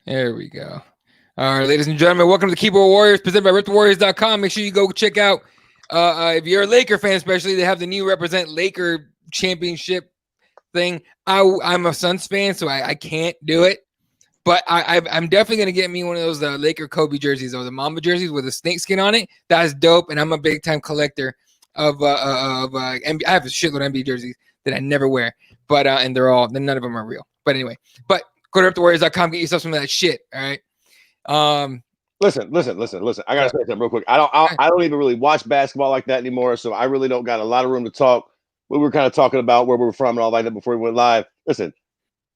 There we go. All right, ladies and gentlemen, welcome to the Keyboard Warriors, presented by RipTheWarriors.com. Make sure you go check out, if you're a Laker fan especially, they have the new Represent Laker championship thing. I'm a Suns fan, so I can't do it. But I'm definitely going to get me one of those Laker Kobe jerseys or the Mamba jerseys with a snake skin on it. That's dope, and I'm a big-time collector of NBA. I have a shitload of NBA jerseys that I never wear, but and none of them are real. But anyway, go to RipTheWarriors.com, get yourself some of that shit, all right? Listen. I gotta say something real quick. I don't even really watch basketball like that anymore, so I really don't got a lot of room to talk. We were kind of talking about where we were from and all like that before we went live. Listen,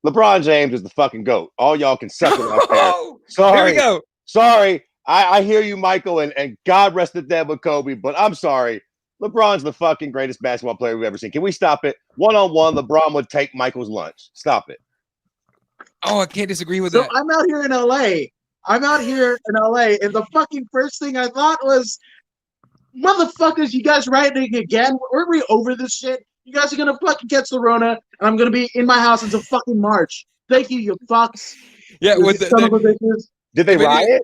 LeBron James is the fucking GOAT. All y'all can suck it out there. Sorry. Here we go. Sorry. I hear you, Michael, and God rest the dead with Kobe, but I'm sorry. LeBron's the fucking greatest basketball player we've ever seen. Can we stop it? One-on-one, LeBron would take Michael's lunch. Stop it. Oh, I can't disagree with that. So I'm out here in LA, and the fucking first thing I thought was, motherfuckers, you guys writing again? Weren't we over this shit? You guys are gonna fucking catch the Rona, and I'm gonna be in my house until fucking March. Thank you, you fucks. Yeah, did they riot?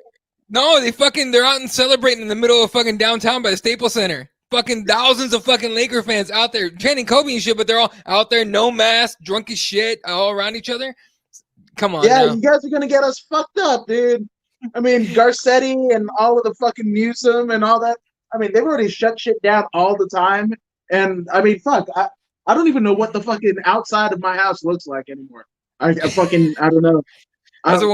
No, they're out and celebrating in the middle of fucking downtown by the Staples Center. Fucking thousands of fucking Laker fans out there chanting Kobe and shit, but they're all out there, no mask, drunk as shit, all around each other. Come on, yeah, now. You guys are gonna get us fucked up, dude. I mean, Garcetti and all of the fucking Newsom and all that. I mean, they've already shut shit down all the time. And I mean, fuck, I don't even know what the fucking outside of my house looks like anymore. I don't know. I don't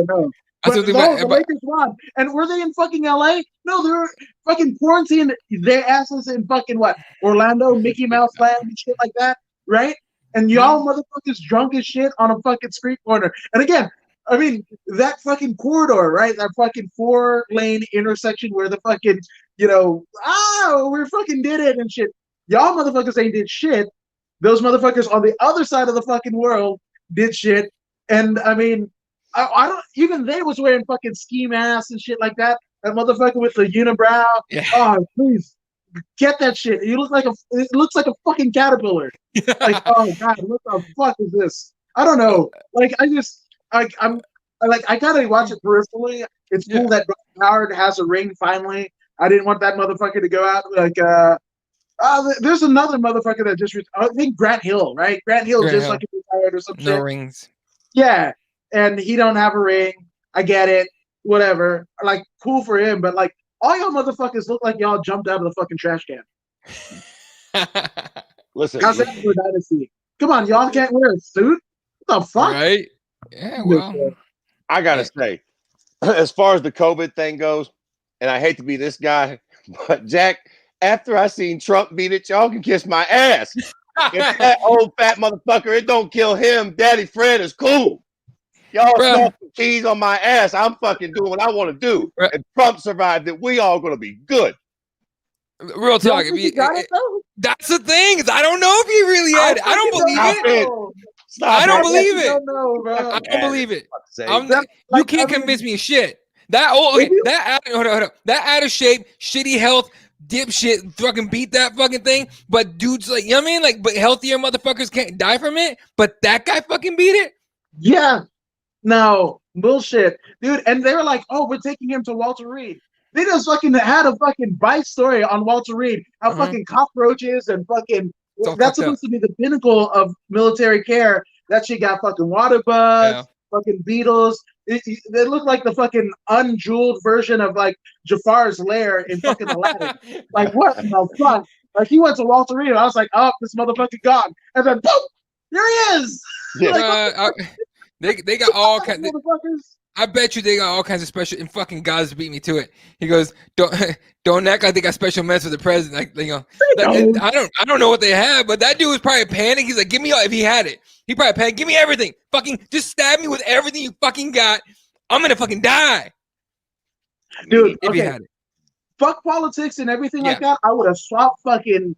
know. But the Lakers won. And were they in fucking LA? No, they were fucking quarantined their asses in fucking what? Orlando, Mickey Mouse Land and shit like that, right? And y'all motherfuckers drunk as shit on a fucking street corner. And again, I mean, that fucking corridor, right? That fucking 4-lane intersection where the fucking, we fucking did it and shit. Y'all motherfuckers ain't did shit. Those motherfuckers on the other side of the fucking world did shit. And I mean, I don't even they was wearing fucking ski masks and shit like that. That motherfucker with the unibrow. Yeah. Oh, please get that shit. It looks like a fucking caterpillar. Like, oh god, what the fuck is this? I don't know. Like, I gotta watch it peripherally. It's cool that Howard has a ring finally. I didn't want that motherfucker to go out like there's another motherfucker that just I think Grant Hill, right? Grant Hill like retired or some shit. No rings. Yeah, and he don't have a ring. I get it. Whatever. Like, cool for him, but like all y'all motherfuckers look like y'all jumped out of the fucking trash can. Listen, how's that for dynasty? Come on, y'all can't wear a suit. What the fuck? Right? Yeah, well, I gotta say, as far as the COVID thing goes, and I hate to be this guy, but Jack, after I seen Trump beat it, y'all can kiss my ass. If that old fat motherfucker, it don't kill him, Daddy Fred is cool. Y'all stuff some cheese on my ass. I'm fucking doing what I want to do. And Trump survived it. We all gonna be good. Real talk. That's the thing. I don't know if he really had it. I don't believe it. I don't believe it. I don't believe it. You can't convince me of shit. That out of shape, shitty health, dipshit fucking beat that fucking thing. But dudes, like, you know what I mean? Like, but healthier motherfuckers can't die from it. But that guy fucking beat it. Yeah. No bullshit, dude. And they were like, "Oh, we're taking him to Walter Reed." They just fucking had a fucking bite story on Walter Reed. How fucking cockroaches and fucking that's supposed to be the pinnacle of military care. That shit got fucking water bugs, fucking beetles. They look like the fucking unjeweled version of like Jafar's lair in fucking Aladdin. Like, what the fuck? Like, he went to Walter Reed. And I was like, oh, this motherfucker gone. And then boom, here he is. Yeah. Like, they got all kinds of motherfuckers. I bet you they got all kinds of special. And fucking guys beat me to it. He goes, don't act like they got special meds for the president. Like, I don't know what they have, but that dude was probably panicked. He's like, give me all. If he had it, he probably panicked. Give me everything. Fucking just stab me with everything you fucking got. I'm gonna fucking die, dude. If he had it. Fuck politics and everything like that. I would have swapped fucking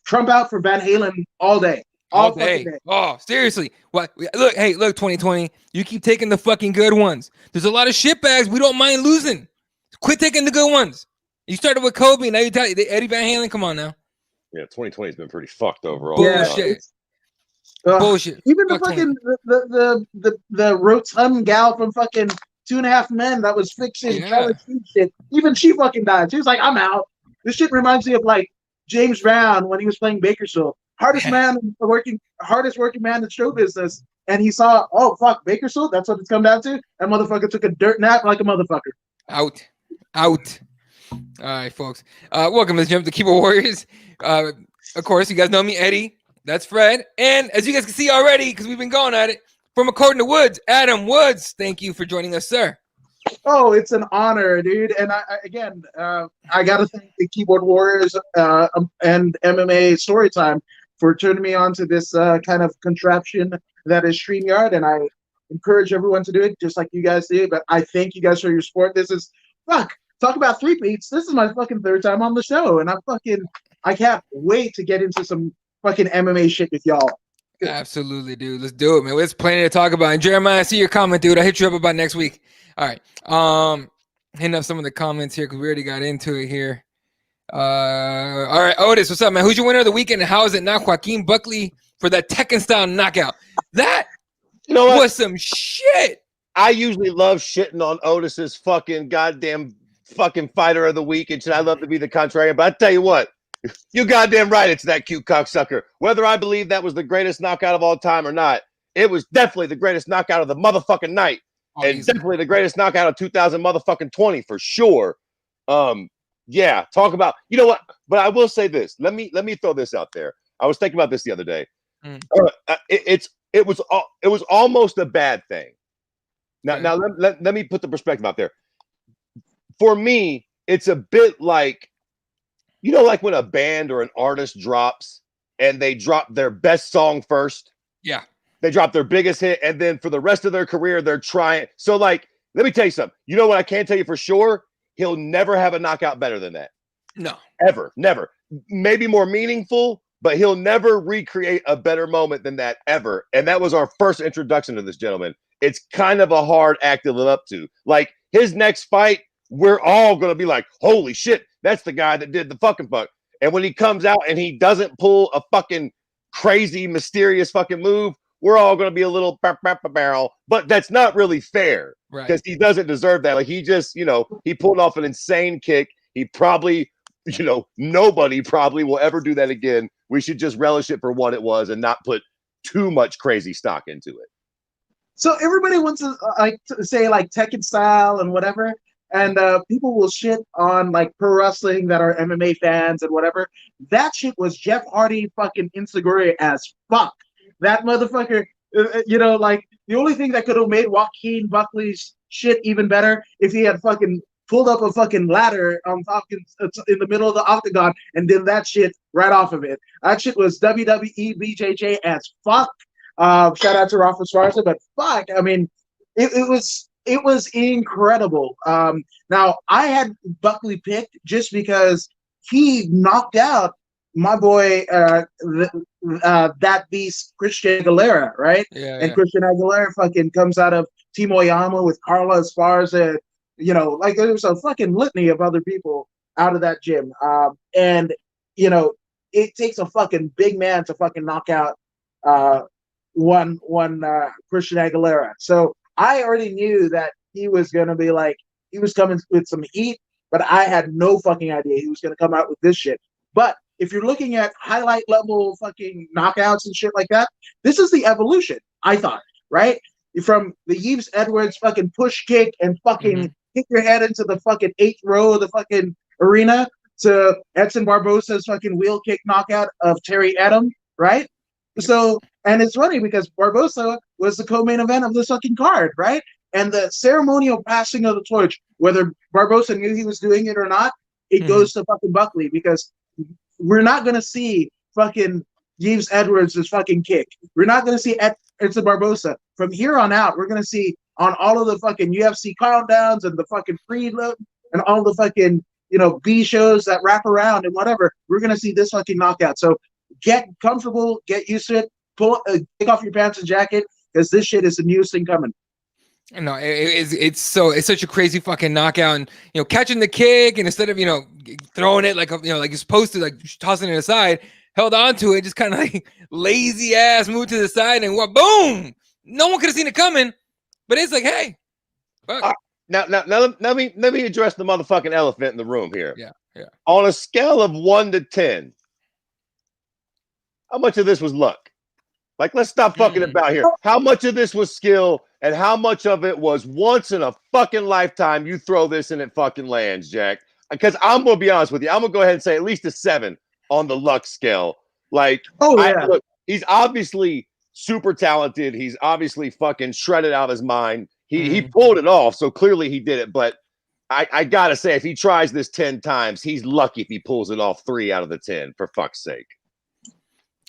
Trump out for Van Halen all day. All day. Oh, seriously. What? Look, 2020. You keep taking the fucking good ones. There's a lot of shitbags we don't mind losing. Quit taking the good ones. You started with Kobe, now you tell Eddie Van Halen. Come on now. Yeah, 2020 has been pretty fucked overall. Yeah, Bullshit. Even the Fuck fucking the rotund gal from fucking 2.5 Men that was fixing Charlotte Street shit. Even she fucking died. She was like, "I'm out." This shit reminds me of like James Brown when he was playing Bakersfield. Hardest working man in show business. And he saw, oh fuck, Bakersfield, that's what it's come down to. That motherfucker took a dirt nap like a motherfucker. Out. All right, folks. Welcome to Jump the Keyboard Warriors. Of course, you guys know me, Eddie. That's Fred. And as you guys can see already, because we've been going at it, from According to Woods, Adam Woods. Thank you for joining us, sir. Oh, it's an honor, dude. And I got to thank the Keyboard Warriors and MMA Storytime for turning me on to this kind of contraption that is StreamYard. And I encourage everyone to do it just like you guys do. But I thank you guys for your support. This is, talk about three-peats. This is my fucking third time on the show. And I can't wait to get into some fucking MMA shit with y'all. Absolutely, dude. Let's do it, man. There's plenty to talk about. And Jeremiah, I see your comment, dude. I'll hit you up about next week. All right. Hitting up some of the comments here because we already got into it here. All right, Otis, what's up, man? Who's your winner of the weekend, and how is it not Joaquin Buckley for that Tekken style knockout? That was some shit. I usually love shitting on Otis's fucking goddamn fucking fighter of the week, and I love to be the contrarian. But I tell you what, you goddamn right, it's that cute cocksucker. Whether I believe that was the greatest knockout of all time or not, it was definitely the greatest knockout of the motherfucking night. And definitely the greatest knockout of 2020 for sure. Yeah, talk about, you know what? But I will say this. Let me throw this out there. I was thinking about this the other day. It was almost a bad thing. Now let me put the perspective out there. For me, it's a bit like, you know, like when a band or an artist drops and they drop their best song first. Yeah. They drop their biggest hit, and then for the rest of their career, they're trying. So, like, let me tell you something. You know what I can tell you for sure? He'll never have a knockout better than that. No. Ever. Never. Maybe more meaningful, but he'll never recreate a better moment than that ever. And that was our first introduction to this gentleman. It's kind of a hard act to live up to. Like, his next fight, we're all going to be like, holy shit, that's the guy that did the fucking fuck. And when he comes out and he doesn't pull a fucking crazy, mysterious fucking move, we're all going to be a little barrel, but that's not really fair because he doesn't deserve that. Like, he just, you know, he pulled off an insane kick. He probably, you know, nobody probably will ever do that again. We should just relish it for what it was and not put too much crazy stock into it. So everybody wants to say like Tekken style and whatever. And people will shit on like pro wrestling that are MMA fans and whatever. That shit was Jeff Hardy fucking insecure as fuck. That motherfucker, you know, like the only thing that could have made Joaquin Buckley's shit even better if he had fucking pulled up a fucking ladder on fucking in the middle of the octagon and did that shit right off of it. That shit was WWE BJJ as fuck. Shout out to Rafa Sparza, but fuck, I mean, it was incredible. Now I had Buckley picked just because he knocked out my boy, that beast Christian Aguilera, right? And Christian Aguilera fucking comes out of Team Oyama with Carla Esparza, you know, like there was a fucking litany of other people out of that gym. And, you know, it takes a fucking big man to fucking knock out one Christian Aguilera. So I already knew that he was going to be like, he was coming with some heat, but I had no fucking idea he was going to come out with this shit. But if you're looking at highlight level fucking knockouts and shit like that, this is the evolution, I thought, right? From the Yves Edwards fucking push kick and fucking hit your head into the fucking 8th row of the fucking arena to Edson Barbosa's fucking wheel kick knockout of Terry Adam, right? So, and it's funny because Barbosa was the co-main event of this fucking card, right? And the ceremonial passing of the torch, whether Barbosa knew he was doing it or not, it goes to fucking Buckley because we're not going to see fucking Yves Edwards' fucking kick. We're not going to see Edson Barbosa. From here on out, we're going to see on all of the fucking UFC countdowns and the fucking preload and all the fucking, you know, B shows that wrap around and whatever, we're going to see this fucking knockout. So get comfortable, get used to it, take off your pants and jacket because this shit is the newest thing coming. No, it's such a crazy fucking knockout, and you know, catching the kick and instead of, you know, throwing it like, you know, like you're supposed to, like tossing it aside, held on to it, just kind of like lazy ass moved to the side and what? Boom! No one could have seen it coming, but it's like, hey, fuck. Now, let me address the motherfucking elephant in the room here. Yeah. On a scale of 1 to 10, how much of this was luck? Like, let's stop fucking about here. How much of this was skill, and how much of it was once in a fucking lifetime you throw this and it fucking lands, Jack? Because I'm gonna be honest with you, I'm gonna go ahead and say at least a 7 on the luck scale. Like, look, he's obviously super talented. He's obviously fucking shredded out of his mind. He pulled it off, so clearly he did it. But I gotta say, if he tries this 10 times, he's lucky if he pulls it off 3 out of the 10. For fuck's sake.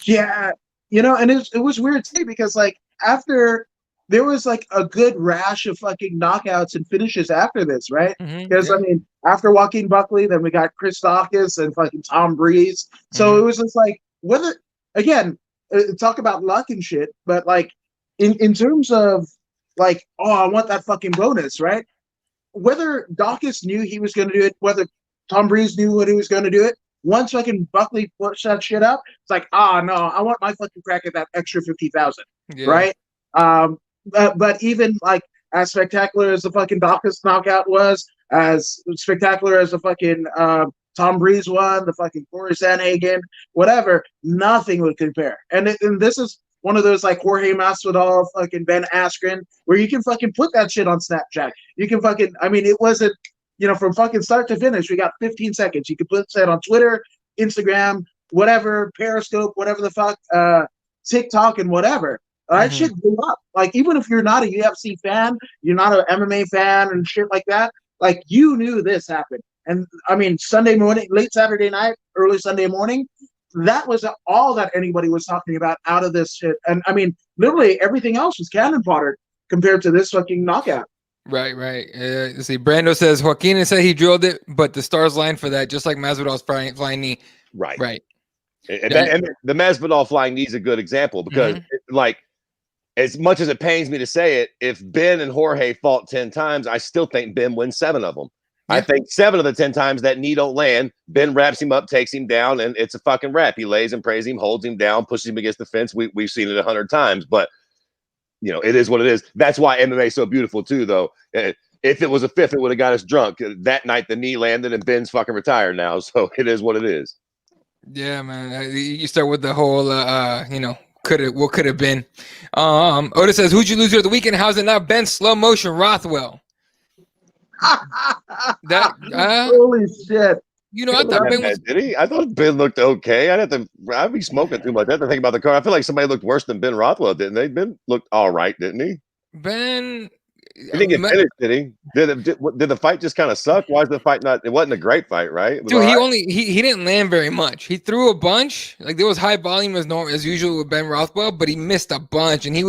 Yeah, and it was weird too because like after there was like a good rash of fucking knockouts and finishes after this, right? Because I mean, after Joaquin Buckley, then we got Chris Dawkins and fucking Tom Breeze. So it was just like whether again talk about luck and shit, but like in terms of like, oh, I want that fucking bonus, right? Whether Dawkins knew he was going to do it, whether Tom Breeze knew what he was going to do it, once fucking Buckley puts that shit up, it's like, no, I want my fucking crack at that extra 50,000, right? But even like as spectacular as the fucking Dawkins knockout was, as spectacular as the fucking Tom Breeze won, the fucking Corey Sanhagen, whatever, nothing would compare. And this is one of those like Jorge Masvidal, fucking Ben Askren, where you can fucking put that shit on Snapchat. You can fucking, I mean, it wasn't, from fucking start to finish, we got 15 seconds. You can put that on Twitter, Instagram, whatever, Periscope, whatever the fuck, TikTok and whatever. That shit blew up. Like, even if you're not a UFC fan, you're not an MMA fan and shit like that, like, you knew this happened. And, I mean, Sunday morning, late Saturday night, early Sunday morning, that was all that anybody was talking about out of this shit. And, I mean, literally everything else was cannon fodder compared to this fucking knockout. Right. Let's see. Brando says Joaquin said he drilled it, but the stars line for that, just like Masvidal's flying knee. Right. And the Masvidal flying knee is a good example because, like, as much as it pains me to say it, if Ben and Jorge fought 10 times, I still think Ben wins 7 of them. Yeah. I think 7 of the 10 times that knee don't land, Ben wraps him up, takes him down, and it's a fucking wrap. He lays and prays him, holds him down, pushes him against the fence. We've seen it 100 times, but it is what it is. That's why MMA is so beautiful too, though. If it was a fifth, it would have got us drunk. That night, the knee landed, and Ben's fucking retired now. So it is what it is. Yeah, man. You start with the whole, what could have been. Otis says, "Who'd you lose here at the weekend? How's it not Ben Slow Motion Rothwell?" Holy shit! I thought Ben was. Did he? I thought Ben looked okay. I'd be smoking too much. I have to think about the card. I feel like somebody looked worse than Ben Rothwell, didn't they? Ben looked all right, didn't he? Ben. He didn't get finished, did he? Did the fight just kind of suck? Why is the fight not? It wasn't a great fight, right? Dude, he didn't land very much. He threw a bunch. Like there was high volume as usual with Ben Rothwell, but he missed a bunch, and he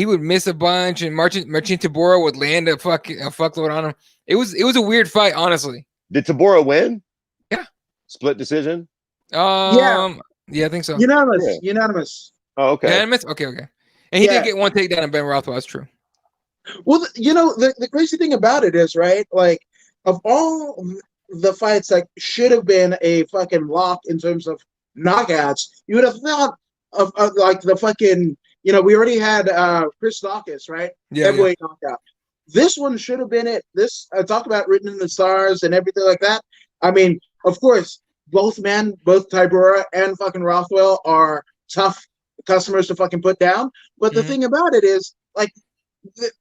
would miss a bunch, and Marcin Tybura would land a fuckload on him. It was a weird fight, honestly. Did Tybura win? Yeah. Split decision? Yeah, I think so. Unanimous. Oh, okay. Unanimous? Okay. And he did get one takedown on Ben Rothwell. That's true. Well, the crazy thing about it is, right, like, of all the fights that should have been a fucking lock in terms of knockouts, you would have thought of like the fucking, we already had Chris Dawkins, right? Yeah. Heavyweight knockout. This one should have been it. This, talk about written in the stars and everything like that. I mean, of course, both Tybura and fucking Rothwell are tough customers to fucking put down. But the thing about it is, like,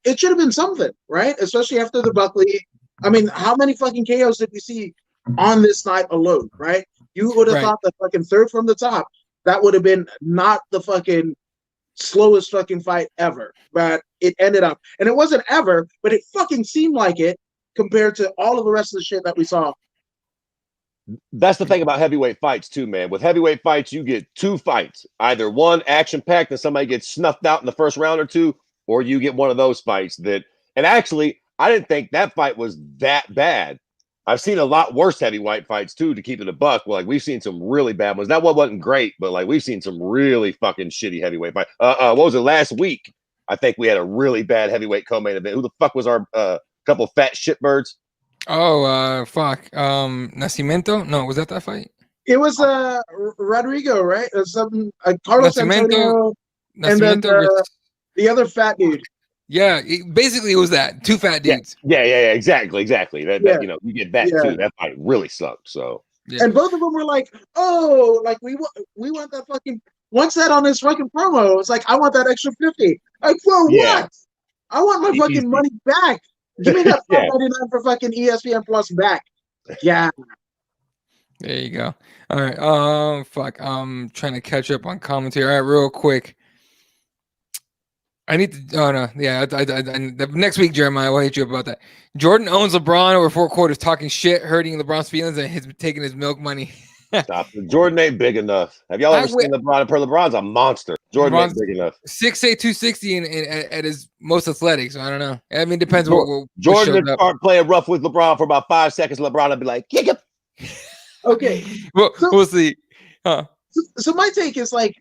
it should have been something, right? Especially after the Buckley. I mean, how many fucking KOs did we see on this night alone, right? You would have thought the fucking third from the top, that would have been not the fucking slowest fucking fight ever. But it ended up, and it wasn't ever, but it fucking seemed like it compared to all of the rest of the shit that we saw. That's the thing about heavyweight fights too, man. With heavyweight fights, you get 2 fights. Either one action-packed and somebody gets snuffed out in the first round or 2, or you get one of those fights that, and actually, I didn't think that fight was that bad. I've seen a lot worse heavyweight fights too, to keep it a buck. Well, like, we've seen some really bad ones. That one wasn't great, but like, we've seen some really fucking shitty heavyweight fights. What was it, last week? I think we had a really bad heavyweight co-main event. Who the fuck was our couple fat shitbirds? Oh, fuck. Nascimento? No, was that fight? It was Rodrigo, right? Something Carlos Antonio, and then the other fat dude. Yeah, basically it was that two fat dudes. Yeah, exactly. That you get that too. That fight really sucked. So and both of them were like, "Oh, like we want that fucking." One said on his fucking promo, it's like, "I want that extra 50." Like, for what? I want my fucking money back. Give me that $5.99 for fucking ESPN Plus back. Yeah. There you go. All right. Fuck. I'm trying to catch up on commentary. All right, real quick. I need to. Oh no. Yeah. Next week, Jeremiah, we'll hit you up about that. Jordan owns LeBron over 4 quarters, talking shit, hurting LeBron's feelings, and he's taking his milk money. Stop. Jordan ain't big enough. Have y'all ever seen LeBron? LeBron's a monster. Jordan ain't big enough. 6'8", 260 at his most athletic. So I don't know. I mean, depends what Jordan would start playing rough with LeBron for about 5 seconds. LeBron would be like, kick him. Okay. Well, we'll see. Huh. So my take is like,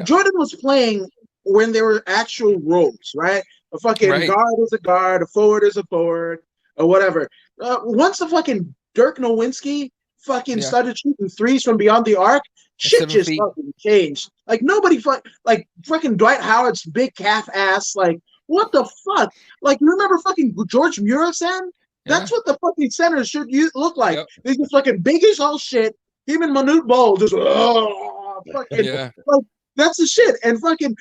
Jordan was playing when there were actual roles, right? A fucking guard is a guard, a forward is a forward, or whatever. Once the fucking Dirk Nowitzki fucking started shooting threes from beyond the arc, shit just fucking changed. Like nobody like fucking Dwight Howard's big calf ass. Like what the fuck? Like you remember fucking George Murasan? That's what the fucking centers should look like. Yep. They just fucking big as all shit. Him and Manute Bol just fucking like that's the shit. And fucking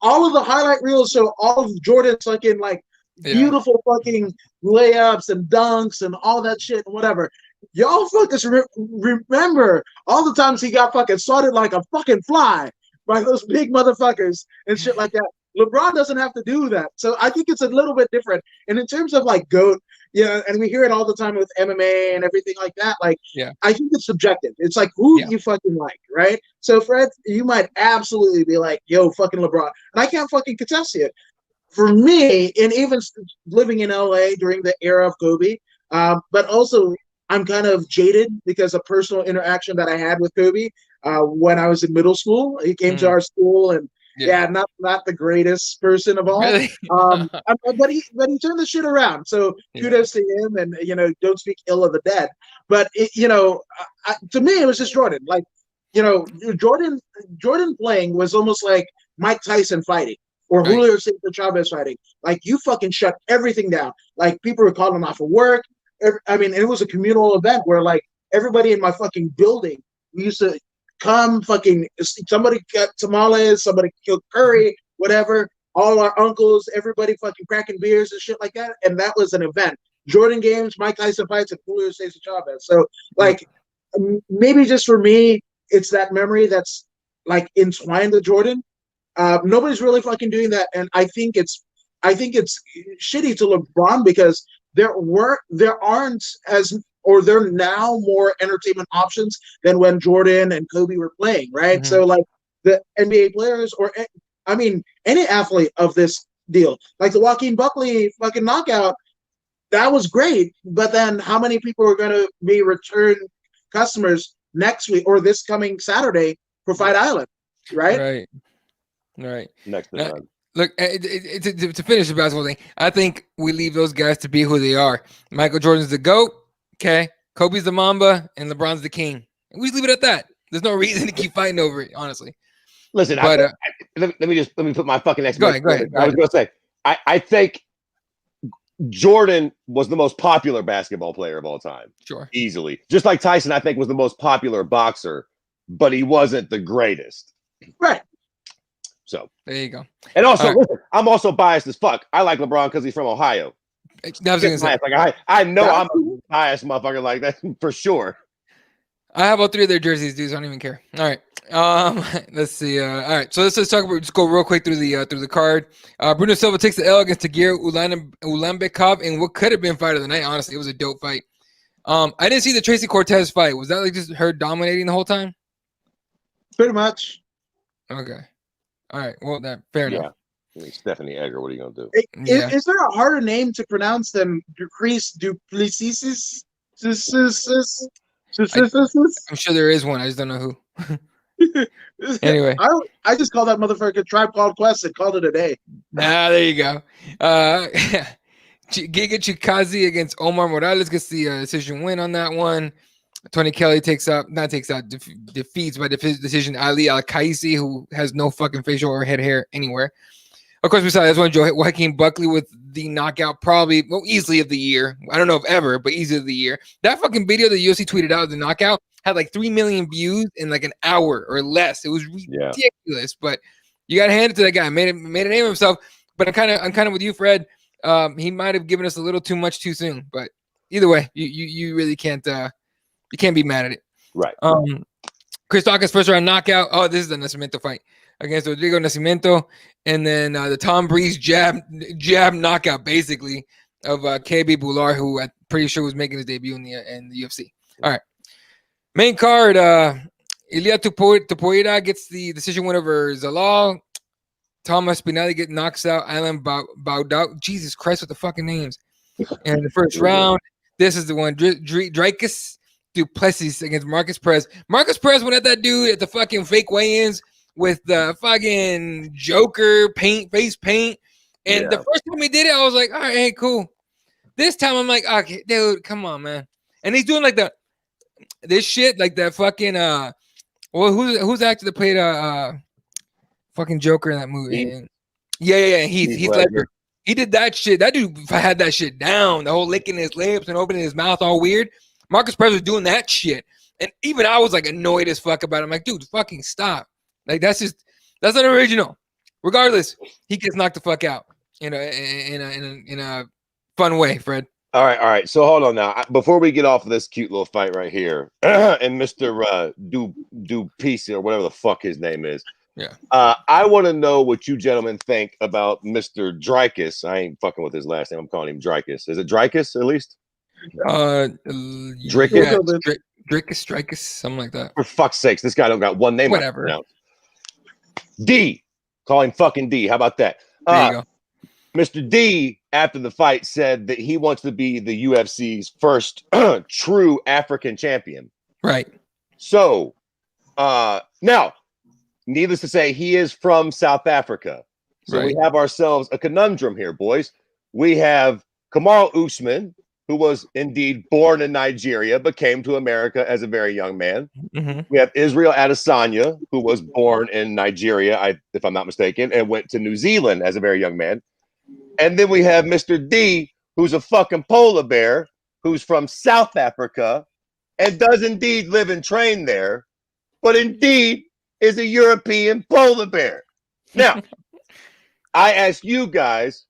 all of the highlight reels show all of Jordan's fucking like beautiful fucking layups and dunks and all that shit and whatever. Y'all fuckers remember all the times he got fucking swatted like a fucking fly by those big motherfuckers and shit like that. LeBron doesn't have to do that. So I think it's a little bit different. And in terms of like GOAT, and we hear it all the time with MMA and everything like that. Like, I think it's subjective. It's like, who you fucking like, right? So Fred, you might absolutely be like, yo, fucking LeBron. And I can't fucking contest it. For me, and even living in LA during the era of Kobe, but also I'm kind of jaded because of personal interaction that I had with Kobe when I was in middle school. He came to our school and not the greatest person of all. Really? But he turned the shit around. So kudos to him, and don't speak ill of the dead. But to me, it was just Jordan. Like, Jordan playing was almost like Mike Tyson fighting or Julio Cesar Chavez fighting. Like you fucking shut everything down. Like people were calling off of work. I mean, it was a communal event where like everybody in my fucking building used to come fucking, somebody got tamales, somebody killed curry, whatever, all our uncles, everybody fucking cracking beers and shit like that. And that was an event. Jordan games, Mike Tyson fights, and Julio Cesar Chavez. So like maybe just for me, it's that memory that's like entwined with Jordan. Nobody's really fucking doing that. And I think it's shitty to LeBron because there aren't they're now more entertainment options than when Jordan and Kobe were playing, right? So like the NBA players any athlete of this deal, like the Joaquin Buckley fucking knockout, that was great. But then how many people are going to be return customers next week or this coming Saturday for Fight Island, right? Right. Next time. Look, to finish the basketball thing, I think we leave those guys to be who they are. Michael Jordan's the GOAT, okay? Kobe's the Mamba, and LeBron's the King. And we just leave it at that. There's no reason to keep fighting over it, honestly. Listen, but, let me put my fucking exclamation. Go ahead. I was going to say, I think Jordan was the most popular basketball player of all time. Sure. Easily. Just like Tyson, I think, was the most popular boxer, but he wasn't the greatest. Right. So there you go. And also, listen, I'm also biased as fuck. I like LeBron because he's from Ohio. I know I'm a biased motherfucker like that for sure. I have all 3 of their jerseys, dudes. I don't even care. All right. Let's see. All right. So let's talk about. Just go real quick through the card. Bruno Silva takes the L against Tagir Ulanbekov in what could have been fight of the night. Honestly, it was a dope fight. I didn't see the Tracy Cortez fight. Was that like just her dominating the whole time? Pretty much. Okay. All right. Well, fair enough. I mean, Stephanie Egger, what are you gonna do? Is there a harder name to pronounce than Ducrease Duplessis? I'm sure there is one. I just don't know who. Anyway, I just call that motherfucker Tribe Called Quest and called it a day. There you go. Giga Chikazi against Omar Morales gets the decision win on that one. Tony Kelly defeats by decision Ali Al-Qaisi, who has no fucking facial or head hair anywhere. Of course, besides this one, Joaquin Buckley with the knockout, probably easily of the year. I don't know if ever, but easily of the year. That fucking video that UFC tweeted out of the knockout had like 3 million views in like an hour or less. It was ridiculous, but you got to hand it to that guy. Made a name of himself. But I'm kind of with you, Fred. He might have given us a little too much too soon. But either way, you really can't be mad at it. Right. Chris Dawkins first round knockout. Oh, this is the Nascimento fight against Rodrigo Nascimento, and then the Tom Breeze jab knockout basically of KB Bular, who I'm pretty sure was making his debut in the UFC. All right, main card. Ilia Tupoira gets the decision win over Zalal. Thomas Spinelli knocks out Alan Baudot. Jesus Christ, with the fucking names. And the first round, this is the one. Dricus Duplessis against Marcus Perez. Marcus Perez went at that dude at the fucking fake weigh-ins with the fucking Joker face paint. And the first time he did it, I was like, all right, hey, cool. This time I'm like, okay, dude, come on, man. And he's doing like this shit, like that fucking who's the actor that played fucking Joker in that movie? Yeah, Heath Ledger. He did that shit. That dude had that shit down. The whole licking his lips and opening his mouth all weird. Marcus Perez was doing that shit. And even I was like annoyed as fuck about it. I'm like, dude, fucking stop. Like that's not original. Regardless, he gets knocked the fuck out in a fun way, Fred. All right. So hold on now. Before we get off of this cute little fight right here, and Mr. Dupice or whatever the fuck his name is. Yeah. I want to know what you gentlemen think about Mr. Dricus. I ain't fucking with his last name. I'm calling him Dricus. Is it Dricus at least? Dricus, something like that. For fuck's sakes, this guy don't got one name. Whatever. D. Call him fucking D. How about that? There you go. Mr. D, after the fight, said that he wants to be the UFC's first true African champion. Right. So, now, needless to say, he is from South Africa. So we have ourselves a conundrum here, boys. We have Kamaru Usman, who was indeed born in Nigeria, but came to America as a very young man. Mm-hmm. We have Israel Adesanya, who was born in Nigeria, if I'm not mistaken, and went to New Zealand as a very young man. And then we have Mr. D, who's a fucking polar bear, who's from South Africa, and does indeed live and train there, but indeed is a European polar bear. Now, I ask you guys,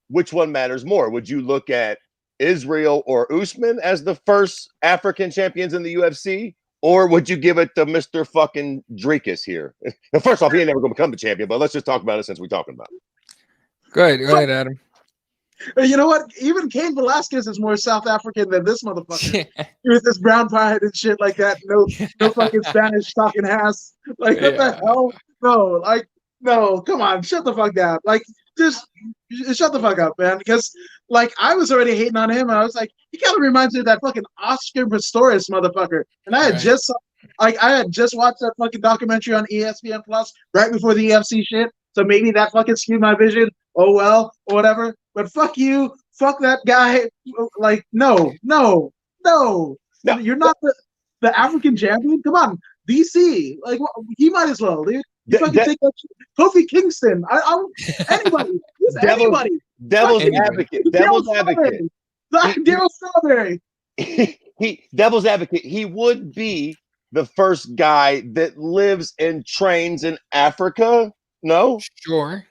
which one matters more? Would you look at Israel or Usman as the first African champions in the UFC? Or would you give it to Mr. fucking Dricus here? Now, first off, he ain't never going to become the champion, but let's just talk about it since we're talking about it. Go ahead, Adam. You know what? Even Cain Velasquez is more South African than this motherfucker. With this brown pride and shit like that. No fucking Spanish talking ass. Like, what the hell? No, come on, shut the fuck down. Like, just shut the fuck up, man. Because, like, I was already hating on him, and I was like, he kind of reminds me of that fucking Oscar Pistorius motherfucker. And I had just watched that fucking documentary on ESPN Plus right before the UFC shit. So maybe that fucking skewed my vision. Oh well, or whatever. But fuck you, fuck that guy. Like, no. You're not the African champion. Come on, DC. Like, he might as well, dude. You fucking take that shit. Kofi Kingston. Anybody. Anybody. Devil's advocate. Daryl Strawberry. Devil's advocate. He would be the first guy that lives and trains in Africa. No? Sure.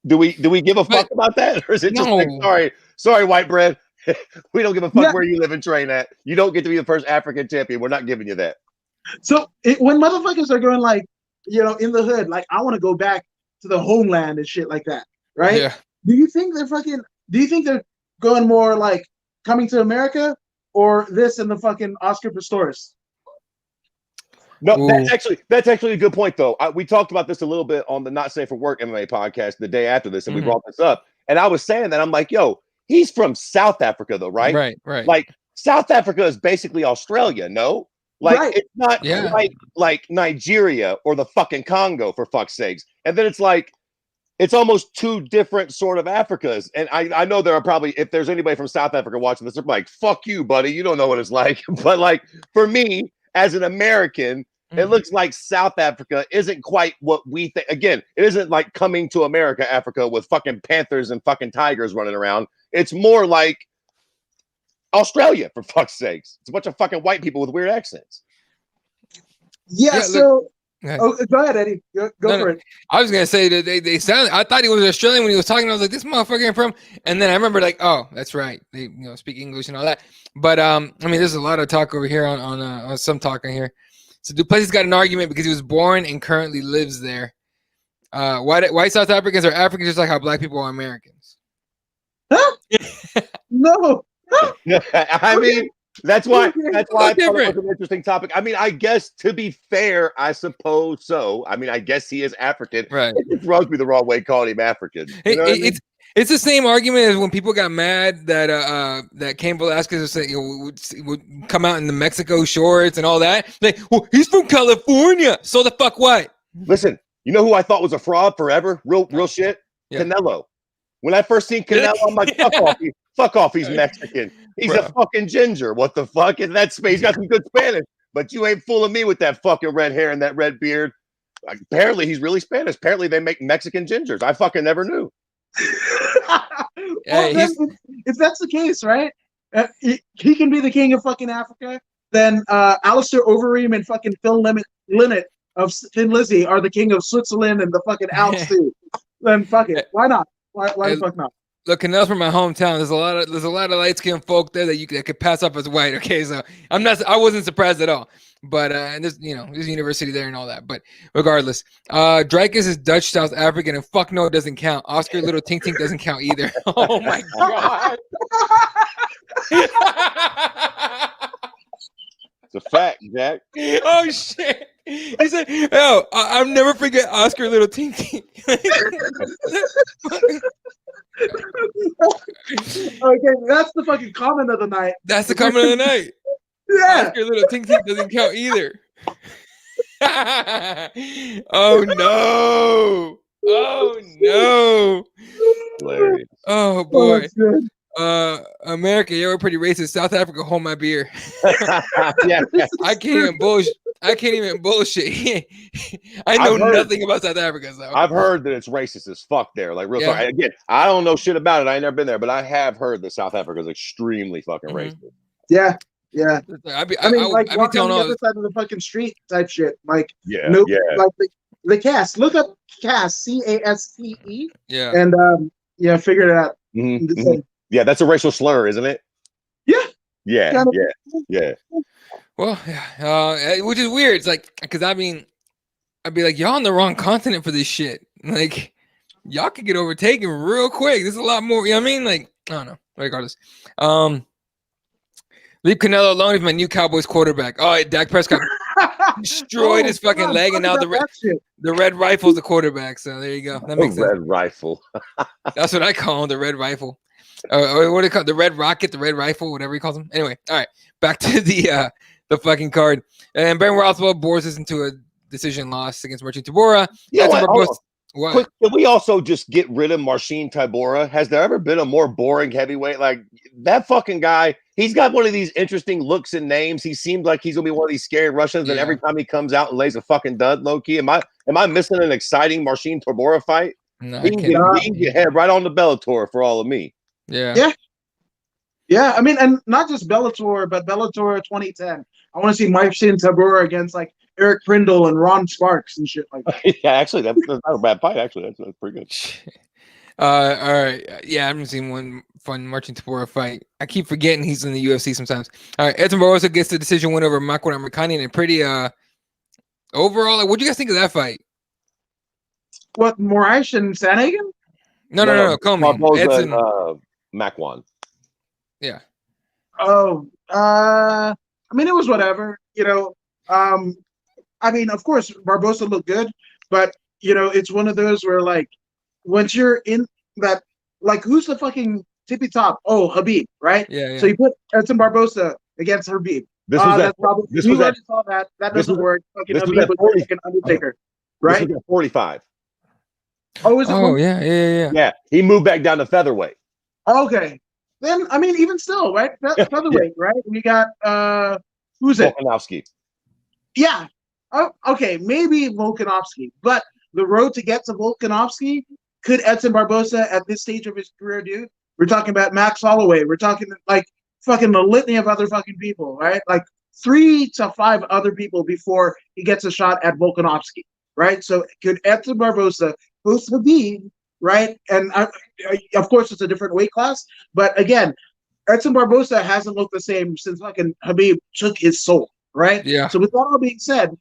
Do we give a fuck about that? Or is it just like, sorry, white bread. We don't give a fuck where you live and train at. You don't get to be the first African champion. We're not giving you that. So when motherfuckers are going like, in the hood, like, I want to go back to the homeland and shit like that, right? Yeah. Do you think they're going more like coming to America or this and the fucking Oscar Pistorius? No, that's actually a good point, though. We talked about this a little bit on the Not Safe for Work MMA podcast the day after this, and we brought this up. And I was saying that I'm like, yo, he's from South Africa, though, right? Right. Like, South Africa is basically Australia, no? Like, It's not like Nigeria or the fucking Congo, for fuck's sakes. And then it's like, it's almost two different sort of Africas. And I know there are probably, if there's anybody from South Africa watching this, they're like, fuck you, buddy. You don't know what it's like. But like for me, as an American, it looks like South Africa isn't quite what we think. Again, it isn't like Coming to America, Africa with fucking panthers and fucking tigers running around. It's more like Australia, for fuck's sakes. It's a bunch of fucking white people with weird accents. Yeah, so go ahead, Eddie. Go for it. I was gonna say that they sound. I thought he was Australian when he was talking. I was like, this motherfucker ain't from. And then I remember like, oh, that's right. They speak English and all that. But I mean, there's a lot of talk over here on some talk on here. So Duplessis got an argument because he was born and currently lives there. Why South Africans are Africans just like how black people are Americans? Huh? No. I mean, that's why I thought it was an interesting topic. I mean, I guess to be fair, I suppose so. I mean, I guess he is African. Right. It rubs me the wrong way calling him African. You know what I mean? It's the same argument as when people got mad that Cain Velasquez would come out in the Mexico shorts and all that. Like, well, he's from California, so the fuck what? Listen, you know who I thought was a fraud forever? Real shit? Yeah. Canelo. When I first seen Canelo, I'm like, fuck off, he's Mexican. He's a fucking ginger. What the fuck is that space? He's got some good Spanish, but you ain't fooling me with that fucking red hair and that red beard. Like, apparently he's really Spanish. Apparently they make Mexican gingers. I fucking never knew. Well, then, if that's the case, right? He can be the king of fucking Africa. Then Alistair Overeem and fucking Phil Lynott of Thin Lizzy are the king of Switzerland and the fucking Alps too. Then fuck it. Why not? Why the fuck not? Look, Canel's from my hometown. There's a lot of light skinned folk there that could pass up as white. Okay, so I wasn't surprised at all. But and there's there's a university there and all that. But regardless, Dreykus is Dutch South African, and fuck no, it doesn't count. Oscar Little Tink Tink doesn't count either. Oh my god. It's a fact, Jack. Oh shit. He said, "Oh, I'll never forget Oscar Little Tink Tink." Okay, that's the fucking comment of the night. That's the comment of the night. Yeah. Oscar Little Tink Tink doesn't count either. Oh no! Oh no! Hilarious. Oh boy! America, we're pretty racist. South Africa, hold my beer. Yeah. I can't even bullshit. I know nothing about South Africa. So. I've heard that it's racist as fuck there. Like real talk. Again, I don't know shit about it. I ain't never been there, but I have heard that South Africa is extremely fucking racist. Yeah. Yeah. I mean, like walking on the other side of the fucking street type shit. Like, like the cast. Look up cast, CASTE. Yeah. And figure it out. Mm-hmm. Yeah, that's a racial slur, isn't it? Yeah. Yeah. Well, which is weird. It's like, because I mean, I'd be like, y'all on the wrong continent for this shit. Like, y'all could get overtaken real quick. There's a lot more. You know what I mean? Like, I don't know. Regardless. Leave Canelo alone. He's my new Cowboys quarterback. Oh, Dak Prescott destroyed his fucking leg, and now the red rifle's the quarterback. So there you go. That makes sense. Red rifle. That's what I call him, the red rifle. What do you call it? The red rocket, the red rifle, whatever he calls them. Anyway, all right, back to the fucking card. And Ben Rothwell bores us into a decision loss against Marcin Tybura. Yeah, what? Can we also just get rid of Marcin Tybura? Has there ever been a more boring heavyweight? Like that fucking guy, he's got one of these interesting looks and names. He seems like he's gonna be one of these scary Russians, and every time he comes out and lays a fucking dud, low key. Am I missing an exciting Marcin Tybura fight? No, he can get head right on the Bellator for all of me. Yeah. I mean, and not just Bellator, but Bellator 2010. I want to see Marcin Tybura against like Eric Prindle and Ron Sparks and shit like that. Yeah, actually, that's not a bad fight. Actually, that's pretty good. All right. Yeah, I haven't seen one fun Marcin Tybura fight. I keep forgetting he's in the UFC sometimes. All right, Edson Barboza gets the decision win over Makwan Amirkhani, and pretty overall. Like, what do you guys think of that fight? What, Moraes and Sanagan? No. Coleman. Edson. Makwan. Yeah. Oh, I mean, it was whatever. I mean, of course, Barboza looked good, but it's one of those where like once you're in that, like, who's the fucking tippy top? Oh, Habib, right? Yeah. So you put Edson Barboza against Habib. This was that. That doesn't work. Fucking Habib was fucking Undertaker, right? This was at 45. Oh, is it? Oh yeah. Yeah, he moved back down to featherweight. Okay. Then I mean, even still, right? Featherweight, right? We got who's it? Volkanovski. Yeah. Oh, okay, maybe Volkanovski, but the road to get to Volkanovski, could Edson Barbosa at this stage of his career do? We're talking about Max Holloway. We're talking like fucking the litany of other fucking people, right? Like 3 to 5 other people before he gets a shot at Volkanovski, right? So could Edson Barbosa host Habib, right? And of course, it's a different weight class, but again, Edson Barbosa hasn't looked the same since fucking Habib took his soul, right? Yeah. So with that all being said,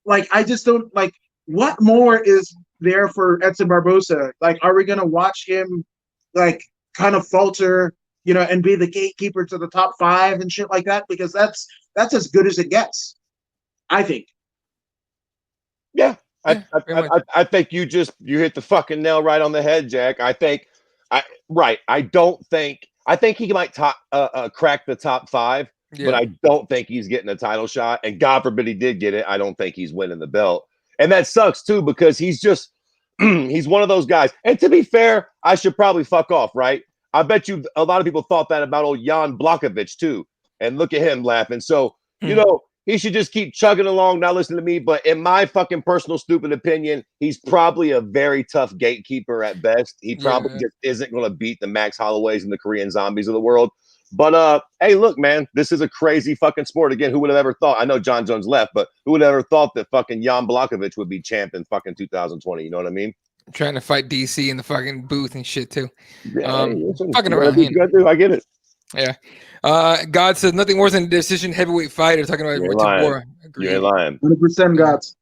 like I just don't like what more is there for Edson Barbosa? Like, are we gonna watch him like kind of falter, and be the gatekeeper to the top 5 and shit like that? Because that's as good as it gets, I think. Yeah. I think you hit the fucking nail right on the head, Jack. I think he might crack the top 5, but I don't think he's getting a title shot. And God forbid he did get it, I don't think he's winning the belt. And that sucks too, because he's just he's one of those guys. And to be fair, I should probably fuck off, right? I bet you a lot of people thought that about old Jan Blachowicz too. And look at him laughing. So, he should just keep chugging along, not listening to me. But in my fucking personal stupid opinion, he's probably a very tough gatekeeper at best. He probably just isn't going to beat the Max Holloways and the Korean Zombies of the world. But hey, look, man, this is a crazy fucking sport. Again, who would have ever thought? I know John Jones left, but who would have ever thought that fucking Jan Blachowicz would be champ in fucking 2020? You know what I mean? Trying to fight DC in the fucking booth and shit too. Yeah, fucking around. I get it. Yeah. God says nothing worse than a decision heavyweight fight. They're talking about Tabora. You ain't lying. 100% Gods.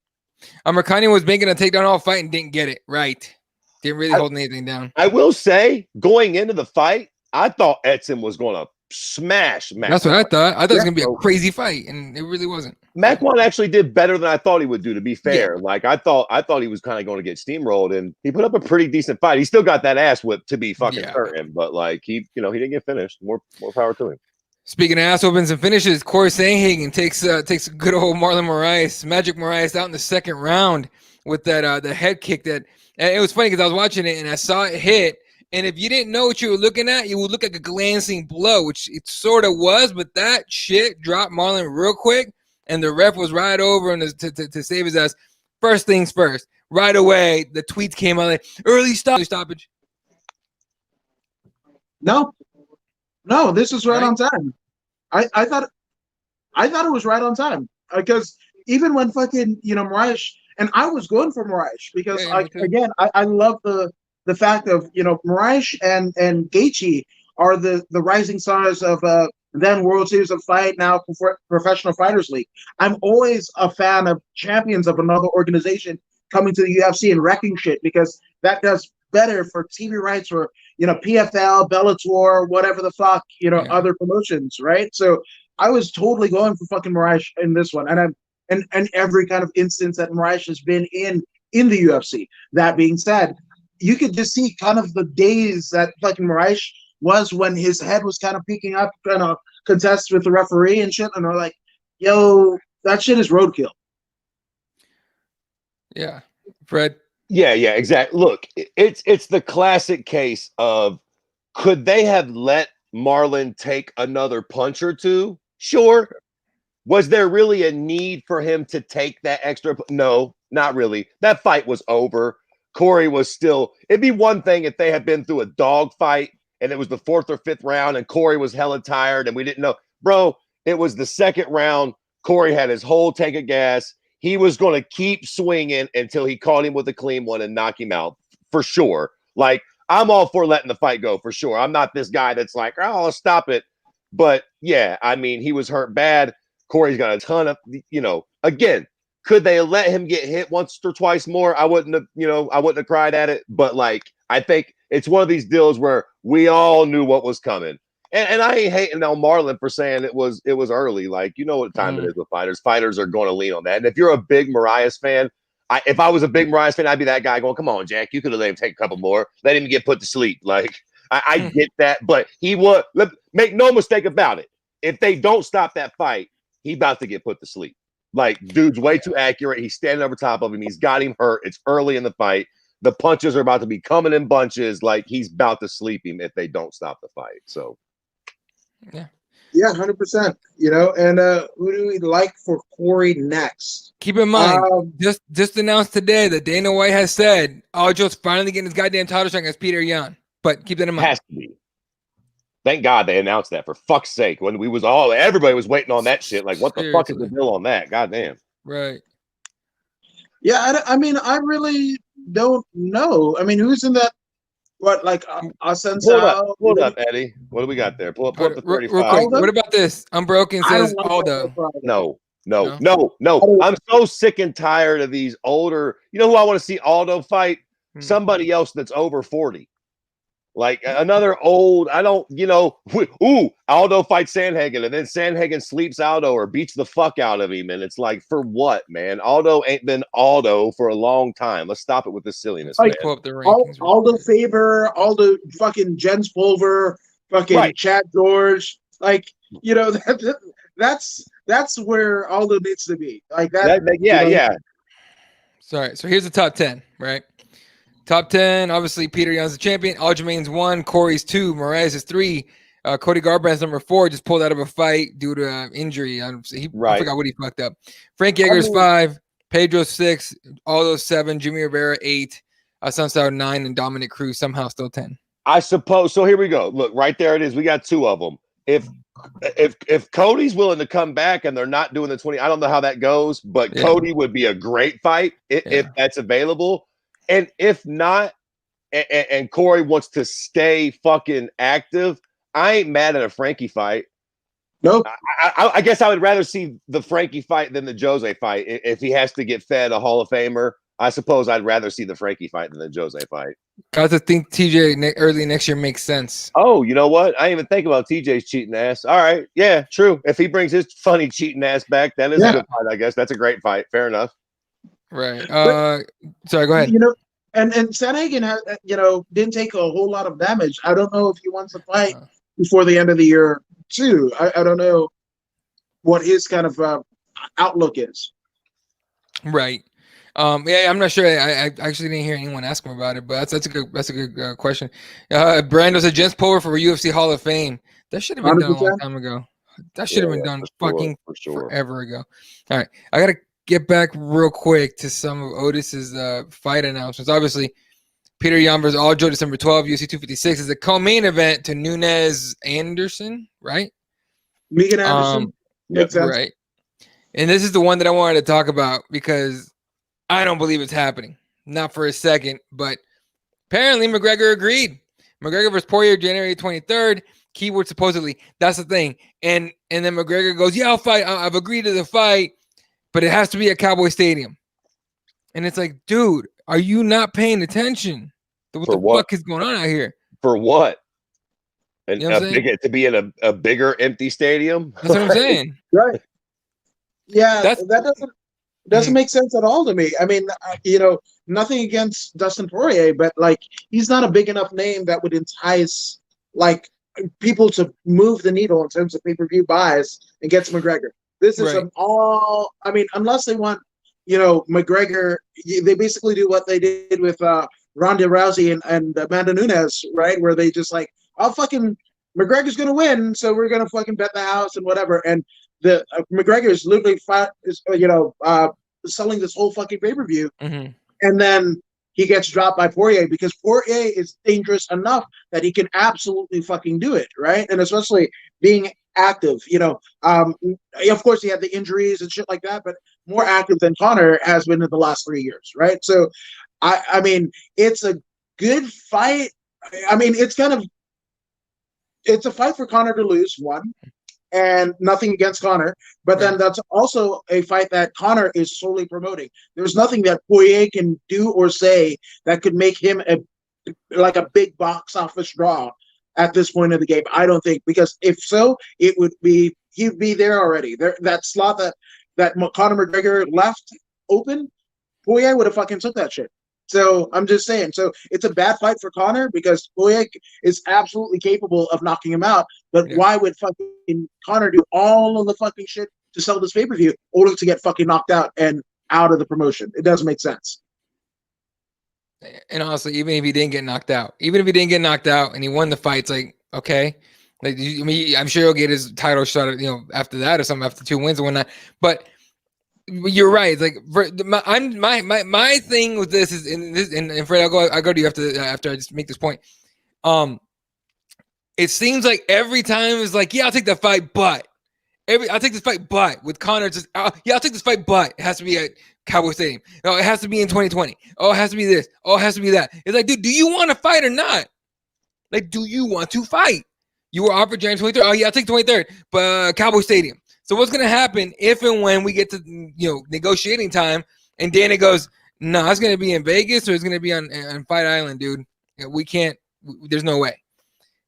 Amirkhani was making a takedown all fight and didn't get it right. Didn't really hold anything down. I will say, going into the fight, I thought Edson was going to smash Mac. That's what I thought. I thought it was going to be a crazy fight, and it really wasn't. Makwan actually did better than I thought he would do, to be fair. Yeah. Like, I thought he was kind of going to get steamrolled, and he put up a pretty decent fight. He still got that ass whipped, to be fucking certain, but like, he didn't get finished. More power to him. Speaking of ass opens and finishes, Corey Sandhagen takes good old Marlon Moraes, Magic Moraes, out in the second round with that the head kick. And it was funny because I was watching it and I saw it hit. And if you didn't know what you were looking at, you would look like a glancing blow, which it sort of was. But that shit dropped Marlon real quick, and the ref was right over and to save his ass. First things first, right away, the tweets came out like early stoppage. No, this is right on time. I thought it was right on time because even when fucking Moraes, and I was going for Moraes because I love the fact of Moraes and Gaethje are the rising stars of then World Series of Fight, now Professional Fighters League. I'm always a fan of champions of another organization coming to the UFC and wrecking shit because that does better for TV rights or PFL, Bellator, whatever the fuck, other promotions, right? So I was totally going for fucking Moraes in this one, and every kind of instance that Moraes has been in the UFC. That being said, you could just see kind of the days that fucking Moraes was when his head was kind of peeking up, kind of contest with the referee and shit, and they're like, "Yo, that shit is roadkill." Yeah, Fred. Yeah, exactly. Look, it's the classic case of could they have let Marlon take another punch or two? Sure. Was there really a need for him to take that extra? No, not really. That fight was over. Corey was still. It'd be one thing if they had been through a dog fight and it was the 4th or 5th round and Corey was hella tired and we didn't know. Bro, it was the 2nd round. Corey had his whole tank of gas. He was going to keep swinging until he caught him with a clean one and knock him out for sure. Like, I'm all for letting the fight go for sure. I'm not this guy that's like, oh, I'll stop it. But yeah, I mean, he was hurt bad. Corey's got a ton of, again, could they let him get hit once or twice more? I wouldn't have cried at it. But like, I think it's one of these deals where we all knew what was coming. And I ain't hating on Marlon for saying it was early. Like, you know what time it is with fighters. Fighters are going to lean on that. And if you're a big Moraes fan, if I was a big Moraes fan, I'd be that guy going, come on, Jack, you could have let him take a couple more. Let him get put to sleep. Like, I get that. But he would. Make no mistake about it. If they don't stop that fight, he about to get put to sleep. Like, dude's way too accurate. He's standing over top of him. He's got him hurt. It's early in the fight. the punches are about to be coming in bunches. Like he's about to sleep him if they don't stop the fight. So, yeah, 100%. You know, and who do we like for Corey next? keep in mind, just announced today that Dana White has said Aljo's finally getting his goddamn title shot against Peter Yan. But keep that in mind. Has to be. Thank God they announced that, for fuck's sake. When everybody was waiting on that shit. Like, what the fuck is the deal on that? Goddamn. Right. Yeah, I mean, I really don't know. I mean, who's in that? What, like Asensio? Pull it up, Eddie. What do we got there? Pull up the 35. Real quick, what about this? Unbroken says Aldo. No. I'm so sick and tired of these older. You know who I want to see Aldo fight? Somebody else that's over 40. Like another old, Aldo fights Sandhagen, and then Sandhagen sleeps Aldo or beats the fuck out of him. And it's like, for what, man? Aldo ain't been Aldo for a long time. Let's stop it with this silliness, man. Pull up the rankings. Aldo Faber, Aldo fucking Jens Pulver, fucking Chad George. Like, you know, that's where Aldo needs to be. Like that. Yeah. Sorry. So here's the top 10, right? Top 10, obviously, Peter Yan's the champion. Aljamain's 1, Corey's 2, Moraes is 3. Cody Garbrandt's number 4, just pulled out of a fight due to injury. I forgot what he fucked up. Frank Yeager's 5, Pedro's 6, Aldo 7, Jimmy Rivera 8, Assunção 9, and Dominic Cruz somehow still 10. I suppose. So here we go. Look, right there it is. We got 2 of them. If Cody's willing to come back and they're not doing the 20, I don't know how that goes, but Cody would be a great fight if that's available. And if not, and Corey wants to stay fucking active, I ain't mad at a Frankie fight. Nope. I guess I would rather see the Frankie fight than the Jose fight. If he has to get fed a Hall of Famer, I suppose I'd rather see the Frankie fight than the Jose fight. I think TJ early next year makes sense. Oh, you know what? I didn't even think about TJ's cheating ass. All right. Yeah, true. If he brings his funny cheating ass back, that is a good fight, I guess. That's a great fight. Fair enough. Right. Sorry, go ahead. You know, and Sandhagen didn't take a whole lot of damage. I don't know if he wants to fight before the end of the year too. I don't know what his kind of outlook is. Right. I'm not sure. I actually didn't hear anyone ask him about it, but that's a good question. Brando said Jens Pulver for UFC Hall of Fame. That should have been 100%. Done a long time ago. That should have been done forever ago. All right, I gotta get back real quick to some of Otis's fight announcements. Obviously, Peter Yan versus Aljo, December 12th, UFC 256 is a co-main event to Nunes Anderson, right? Megan Anderson. Right. And this is the one that I wanted to talk about because I don't believe it's happening. Not for a second, but apparently McGregor agreed. McGregor versus Poirier, January 23rd. Keyword supposedly. That's the thing. And then McGregor goes, yeah, I'll fight. I've agreed to the fight, but it has to be at Cowboy Stadium. And it's like, dude, are you not paying attention to what the fuck is going on out here? For what? And you know to be in a bigger empty stadium? That's what I'm saying. Right. Yeah, that doesn't make sense at all to me. I mean, nothing against Dustin Poirier, but like he's not a big enough name that would entice like people to move the needle in terms of pay-per-view buys against McGregor. This is unless they want, McGregor, they basically do what they did with Ronda Rousey and Amanda Nunes, right? Where they just like, McGregor's going to win, so we're going to fucking bet the house and whatever. And the McGregor is literally selling this whole fucking pay-per-view. Mm-hmm. And then he gets dropped by Poirier because Poirier is dangerous enough that he can absolutely fucking do it, right? And especially being active, of course he had the injuries and shit like that, but more active than Conor has been in the last 3 years, right? So, I mean, it's a good fight. I mean, it's a fight for Conor to lose, one, and nothing against Conor, but then that's also a fight that Conor is solely promoting. There's nothing that Poirier can do or say that could make him a big box office draw at this point of the game. I don't think, because if so, he'd be there already. That slot that Conor McGregor left open, Poirier would have fucking took that shit. So I'm just saying. So it's a bad fight for Conor because Poirier is absolutely capable of knocking him out. But why would fucking Conor do all of the fucking shit to sell this pay-per-view only to get fucking knocked out and out of the promotion? It doesn't make sense. And honestly, even if he didn't get knocked out, and he won the fight, it's like, okay, like I mean, I'm sure he'll get his title shot, after that or something, after 2 wins or whatnot. But you're right. It's like my thing with this is and Fred, I'll go to you after I just make this point. It seems like every time it's like, yeah, I'll take the fight, but I'll take this fight, but with Conor, just yeah, I'll take this fight, but it has to be at Cowboy Stadium. No, it has to be in 2020. Oh, it has to be this. Oh, it has to be that. It's like, dude, do you want to fight or not? Like, do you want to fight? You were offered January 23rd. Oh, yeah, I'll take 23rd, but Cowboy Stadium. So what's gonna happen if and when we get to negotiating time and Dana goes, no, it's gonna be in Vegas or it's gonna be on Fight Island, dude. We can't. There's no way.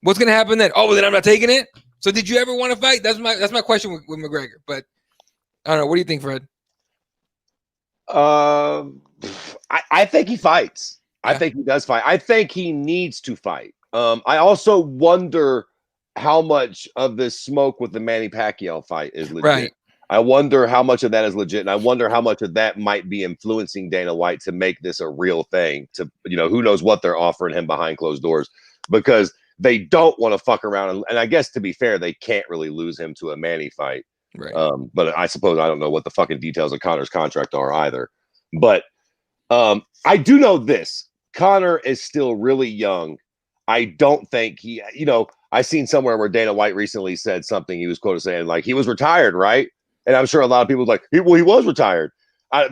What's gonna happen then? Oh, well, then I'm not taking it. So did you ever want to fight? That's my question with McGregor. But I don't know. What do you think, Fred? I think he fights. Yeah. I think he does fight. I think he needs to fight. I also wonder how much of this smoke with the Manny Pacquiao fight is legit. Right. I wonder how much of that is legit, and I wonder how much of that might be influencing Dana White to make this a real thing. To who knows what they're offering him behind closed doors, because they don't want to fuck around. And I guess, to be fair, they can't really lose him to a Manny fight. Right. But I suppose I don't know what the fucking details of Conor's contract are either. But I do know this. Conor is still really young. I don't think he, I seen somewhere where Dana White recently said something. He was quoted saying, like, he was retired, right? And I'm sure a lot of people was like, he was retired.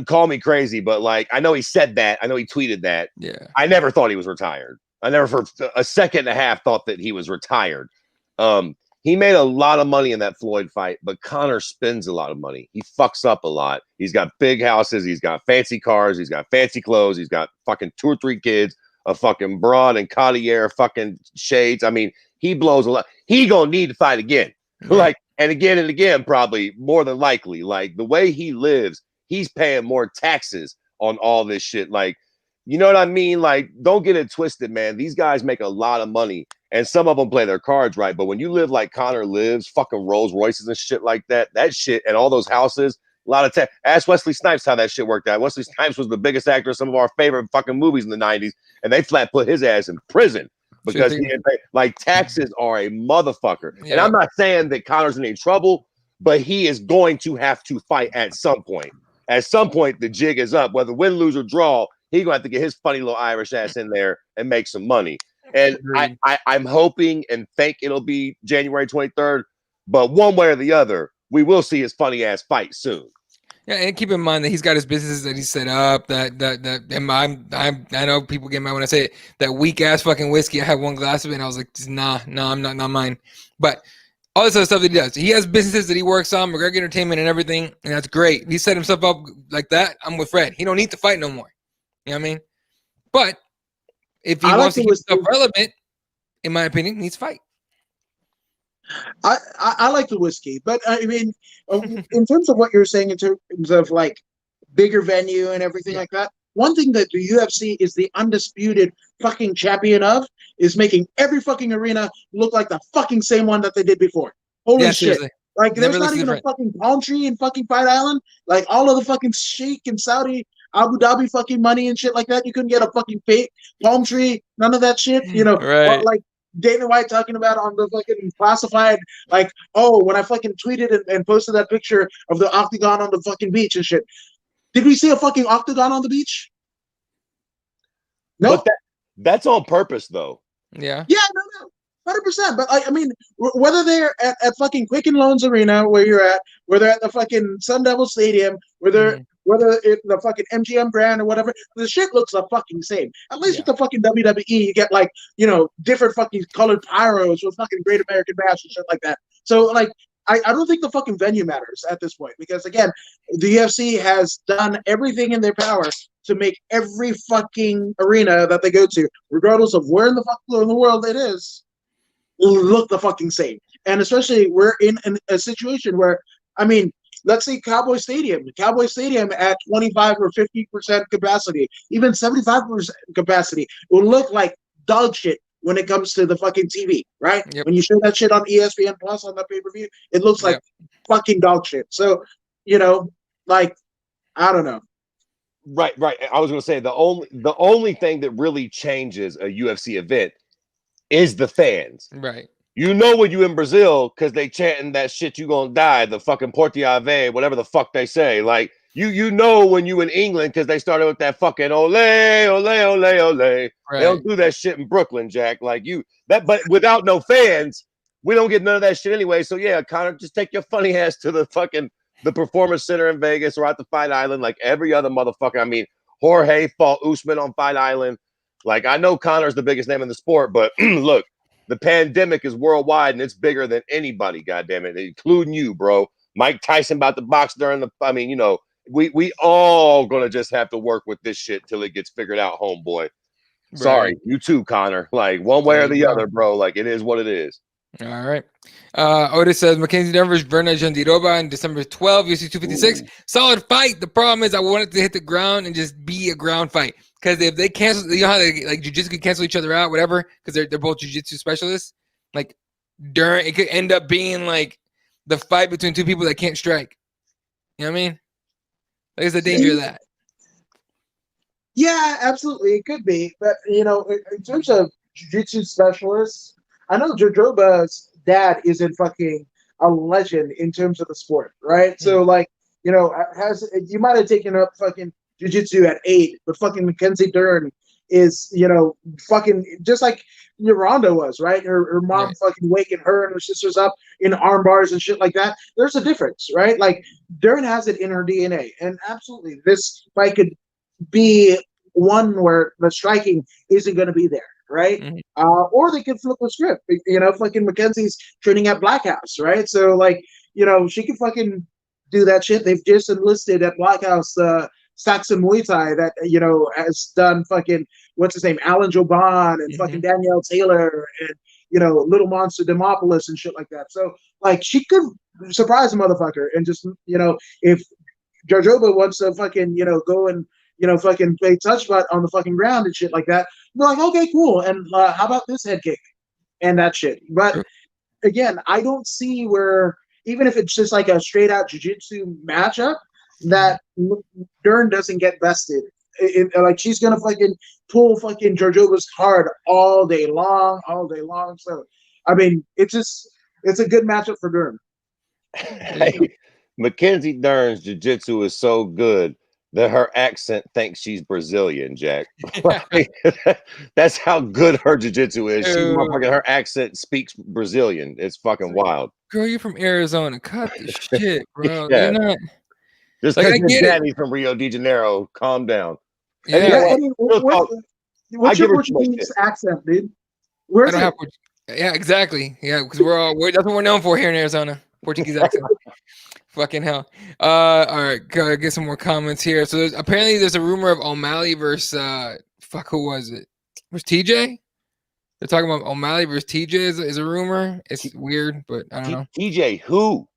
Call me crazy, but like, I know he said that. I know he tweeted that. Yeah. I never thought he was retired. I never for a second and a half thought that he was retired. He made a lot of money in that Floyd fight, but Conor spends a lot of money. He fucks up a lot. He's got big houses. He's got fancy cars. He's got fancy clothes. He's got fucking 2 or 3 kids, a fucking broad and Cartier fucking shades. I mean, he blows a lot. He gonna need to fight again. Mm-hmm. Like, and again, probably more than likely. Like, the way he lives, he's paying more taxes on all this shit. Like, you know what I mean? Like, don't get it twisted, man. These guys make a lot of money, and some of them play their cards right. But when you live like Conor lives, fucking Rolls Royces and shit like that shit, and all those houses, a lot of tax. Ask Wesley Snipes how that shit worked out. Wesley Snipes was the biggest actor in some of our favorite fucking movies in the 90s, and they flat put his ass in prison because he didn't pay. Like, taxes are a motherfucker. Yeah. And I'm not saying that Conor's in any trouble, but he is going to have to fight at some point. At some point, the jig is up. Whether win, lose, or draw, he's going to have to get his funny little Irish ass in there and make some money. And I'm hoping and think it'll be January 23rd. But one way or the other, we will see his funny ass fight soon. Yeah, and keep in mind that he's got his businesses that he set up. And I know people get mad when I say it. That weak ass fucking whiskey. I had one glass of it, and I was like, nah, I'm not mine. But all this other stuff that he does. He has businesses that he works on, McGregor Entertainment and everything, and that's great. He set himself up like that. I'm with Fred. He don't need to fight no more. You know what I mean? But if he wants to keep himself relevant, in my opinion, he needs to fight. I like the whiskey, but I mean, in terms of what you're saying, in terms of like bigger venue and everything like that, one thing that the UFC is the undisputed fucking champion of is making every fucking arena look like the fucking same one that they did before. Holy shit. Seriously. Like, there's not even a fucking palm tree in fucking Fight Island. Like, all of the fucking Sheikh and Saudi Abu Dhabi fucking money and shit like that. You couldn't get a fucking fake palm tree. None of that shit. Right. Like Dana White talking about on the fucking classified, like, oh, when I fucking tweeted and posted that picture of the octagon on the fucking beach and shit. Did we see a fucking octagon on the beach? No. But that's on purpose, though. Yeah. Yeah, no. 100%. But I mean, whether they're at fucking Quicken Loans Arena where you're at, whether at the fucking Sun Devil Stadium, whether it's the fucking MGM Grand or whatever, the shit looks the fucking same. At least with the fucking WWE, you get like, different fucking colored pyros with fucking Great American Bash and shit like that. So like, I don't think the fucking venue matters at this point, because again, the UFC has done everything in their power to make every fucking arena that they go to, regardless of where in the fuck in the world it is, look the fucking same. And especially we're in a situation where, I mean, let's say Cowboy Stadium at 25 or 50% capacity, even 75% capacity, will look like dog shit when it comes to the fucking TV, right? Yep. When you show that shit on ESPN Plus on the pay-per-view, it looks like fucking dog shit. So, like, I don't know. Right. I was going to say the only thing that really changes a UFC event is the fans. Right. You know when you in Brazil because they chanting that shit, you gonna die, the fucking Porti Ave, whatever the fuck they say. Like you know when you in England because they started with that fucking ole, ole, ole, ole. They don't do that shit in Brooklyn, Jack. Like but without no fans, we don't get none of that shit anyway. So yeah, Connor, just take your funny ass to the Performance Center in Vegas or at the Fight Island, like every other motherfucker. I mean, Jorge fought Usman on Fight Island. Like, I know Connor's the biggest name in the sport, but look, the pandemic is worldwide and it's bigger than anybody, goddammit, including you, bro. Mike Tyson about to box during we all gonna just have to work with this shit till it gets figured out, homeboy. Sorry, you too, Connor. Like, one way or the other, bro. Like, it is what it is. All right. Otis says Mackenzie Denver's Verna Jandiroba on December 12th, UFC 256. Ooh. Solid fight. The problem is I wanted to hit the ground and just be a ground fight. Because if they cancel, you know how they like jiu-jitsu could cancel each other out, whatever, because they're both jiu-jitsu specialists. Like it could end up being like the fight between two people that can't strike. You know what I mean? There's the danger of that. Yeah, absolutely. It could be. But in terms of jiu-jitsu specialists, I know Jojoba's dad is in fucking a legend in terms of the sport, right? Mm-hmm. So you might have taken up fucking jiu-jitsu at 8, but fucking Mackenzie Dern is, fucking just like Ronda was, right? Her mom fucking waking her and her sisters up in arm bars and shit like that. There's a difference, right? Like, Dern has it in her DNA. And absolutely, this fight could be one where the striking isn't going to be there. Right? Mm-hmm. Or they could flip the script. Fucking Mackenzie's training at Black House, right? So, she could fucking do that shit. They've just enlisted at Black House Saxon Muay Thai that, has done fucking, what's his name, Alan Joban and fucking Danielle Taylor and, Little Monster Demopoulos and shit like that. So, she could surprise a motherfucker and just, if Jarjoba wants to fucking, go and, fucking play touch butt on the fucking ground and shit like that, they're like, okay, cool. And how about this head kick and that shit? But again, I don't see where, even if it's just like a straight out jiu-jitsu matchup, that Dern doesn't get vested. She's going to fucking pull fucking Jarjoba's card all day long. So, I mean, it's a good matchup for Dern. Hey, Mackenzie Dern's jiu-jitsu is so good that her accent thinks she's Brazilian, Jack. That's how good her jiu-jitsu is. Her accent speaks Brazilian. It's fucking wild. Girl, you're from Arizona. Cut the shit, bro. Yeah. You're not. Just because your daddy's from Rio de Janeiro, calm down. Yeah. What's your Portuguese accent, dude? Where's it? Yeah, exactly. Yeah, because that's what we're known for here in Arizona. Portuguese accent. Fucking hell. All right, gotta get some more comments here. So apparently there's a rumor of O'Malley versus who was it? Was TJ? They're talking about O'Malley versus TJ is a rumor. It's weird, but I don't know. TJ who?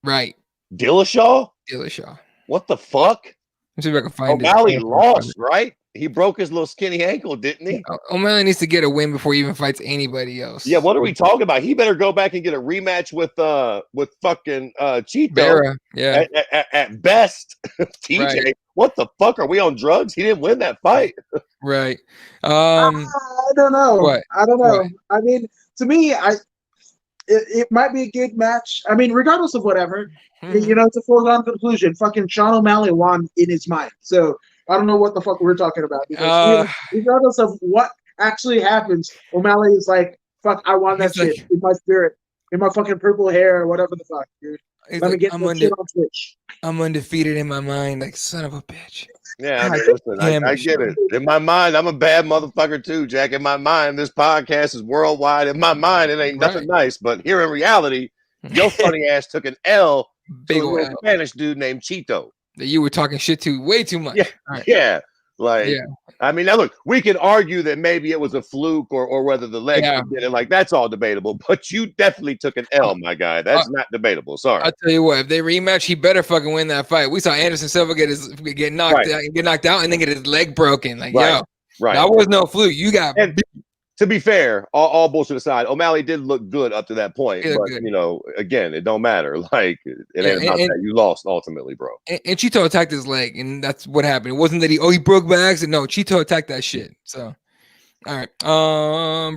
Right. Dillashaw? What the fuck? Let's see if I can find O'Malley lost, right? He broke his little skinny ankle, didn't he? O'Malley needs to get a win before he even fights anybody else. Yeah, what are we talking about? He better go back and get a rematch with fucking Cheeto. Vera, yeah. At best. TJ, right. What the fuck? Are we on drugs? He didn't win that fight. Right. I don't know. What? I don't know. What? I mean, to me, it might be a good match. I mean, regardless of whatever, it's a foregone conclusion. Fucking Sean O'Malley won in his mind. So I don't know what the fuck we're talking about. Because regardless of what actually happens, O'Malley is like, fuck, I want that shit in my spirit, in my fucking purple hair, or whatever the fuck, dude. Let me get that shit on Twitch. I'm undefeated in my mind, like son of a bitch. Yeah, I mean, listen, I get it. In my mind, I'm a bad motherfucker too, Jack. In my mind, this podcast is worldwide. In my mind, it ain't nothing nice. But here in reality, your funny ass took an L big to a Spanish dude named Cheeto. That you were talking shit to way too much. Yeah, right. I mean, now look, we can argue that maybe it was a fluke or whether the leg did it. Like, that's all debatable. But you definitely took an L, my guy. That's not debatable. Sorry. I'll tell you what, if they rematch, he better fucking win that fight. We saw Anderson Silva get knocked out, and then get his leg broken. Like, yo, that was no fluke. You got to be fair, all bullshit aside, O'Malley did look good up to that point. He But looked good. again, it don't matter. Like it ain't about that. You lost ultimately, bro. And Chito attacked his leg, and that's what happened. It wasn't that he broke by accident. No, Chito attacked that shit. So, all right.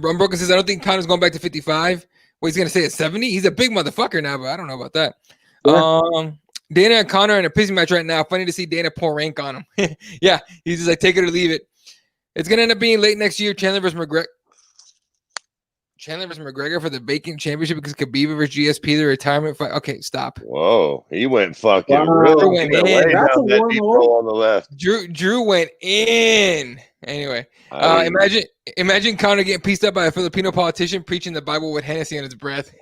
Broken says I don't think Connor's going back to 55. What he's gonna say at 70? He's a big motherfucker now, but I don't know about that. Yeah. Dana and Connor in a pissing match right now. Funny to see Dana pour rank on him. Yeah, he's just like take it or leave it. It's gonna end up being late next year. Chandler versus McGregor for the vacant championship because Khabib versus GSP, the retirement fight. Okay, stop. Whoa, he went fucking real. Went in. That's a that deep roll on the left. Drew went in. Anyway, imagine Conor getting pieced up by a Filipino politician preaching the Bible with Hennessy on his breath.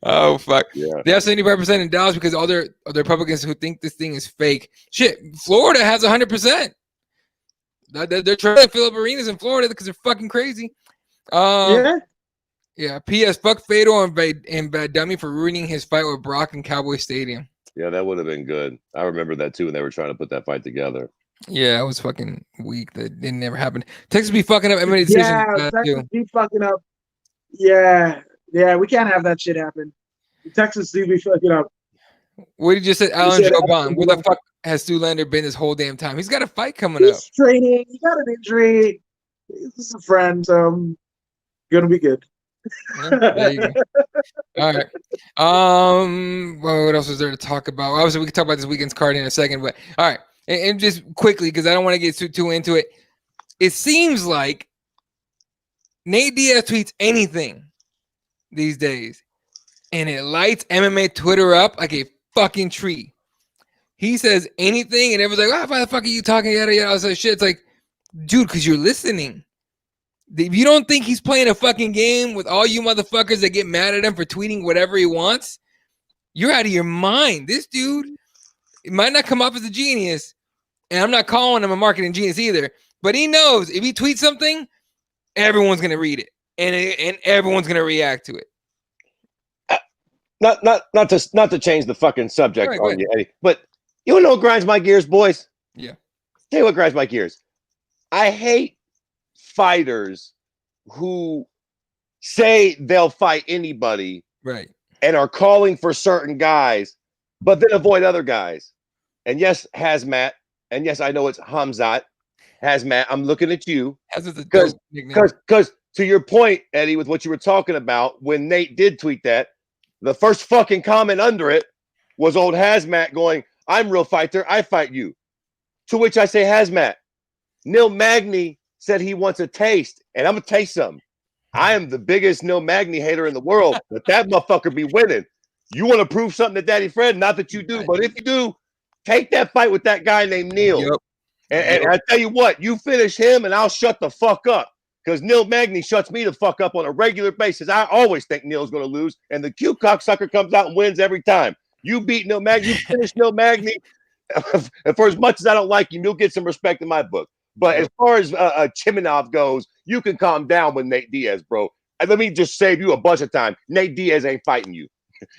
Oh fuck! Yeah. They have 75% in Dallas because all the Republicans who think this thing is fake. Shit, Florida has 100%. They're trying to fill up arenas in Florida because they're fucking crazy. Yeah. P.S. Fuck Fedor and Bad Dummy for ruining his fight with Brock in Cowboy Stadium. Yeah, that would have been good. I remember that too when they were trying to put that fight together. Yeah, it was fucking weak. That didn't never happen. Texas be fucking up MMA decisions. Yeah, Texas be fucking up. Yeah, we can't have that shit happen. Texas do be fucking up. What did you say, Alan Joban? Where the fuck has Zoolander been this whole damn time? He's got a fight coming up. He's training. He got an injury. He's a friend. So gonna be good. Yeah, there you go. All right. Well, what else was there to talk about? Obviously, we can talk about this weekend's card in a second, but all right. And just quickly, because I don't want to get too into it. It seems like Nate Diaz tweets anything these days, and it lights MMA Twitter up like a fucking tree. He says anything, and everyone's like, "Oh, why the fuck are you talking?" Yada yada. All this shit. It's like, dude, because you're listening. If you don't think he's playing a fucking game with all you motherfuckers that get mad at him for tweeting whatever he wants, you're out of your mind. This dude, it might not come off as a genius, and I'm not calling him a marketing genius either, but he knows if he tweets something, everyone's gonna read it, and everyone's gonna react to it. Not to change the fucking subject on you, Eddie, but you wanna know what grinds my gears, boys? Yeah. Tell you what grinds my gears. I hate fighters who say they'll fight anybody, right, and are calling for certain guys, but then avoid other guys. And yes, Hazmat, and yes, I know it's Hamzat. Hazmat, I'm looking at you because to your point, Eddie, with what you were talking about, when Nate did tweet that, the first fucking comment under it was old Hazmat going, "I'm real fighter, I fight you." To which I say, Hazmat, Neil Magny said he wants a taste, and I'm gonna taste some. I am the biggest Neil Magny hater in the world, but that motherfucker be winning. You want to prove something to Daddy Fred? Not that you do, but if you do, take that fight with that guy named Neil. Yep. And I tell you what, you finish him, and I'll shut the fuck up. Because Neil Magny shuts me the fuck up on a regular basis. I always think Neil's going to lose, and the Q cocksucker comes out and wins every time. You beat Neil Magny, you finish Neil Magny. And for as much as I don't like him, you'll get some respect in my book. But as far as Chiminov goes, you can calm down with Nate Diaz, bro. And let me just save you a bunch of time. Nate Diaz ain't fighting you.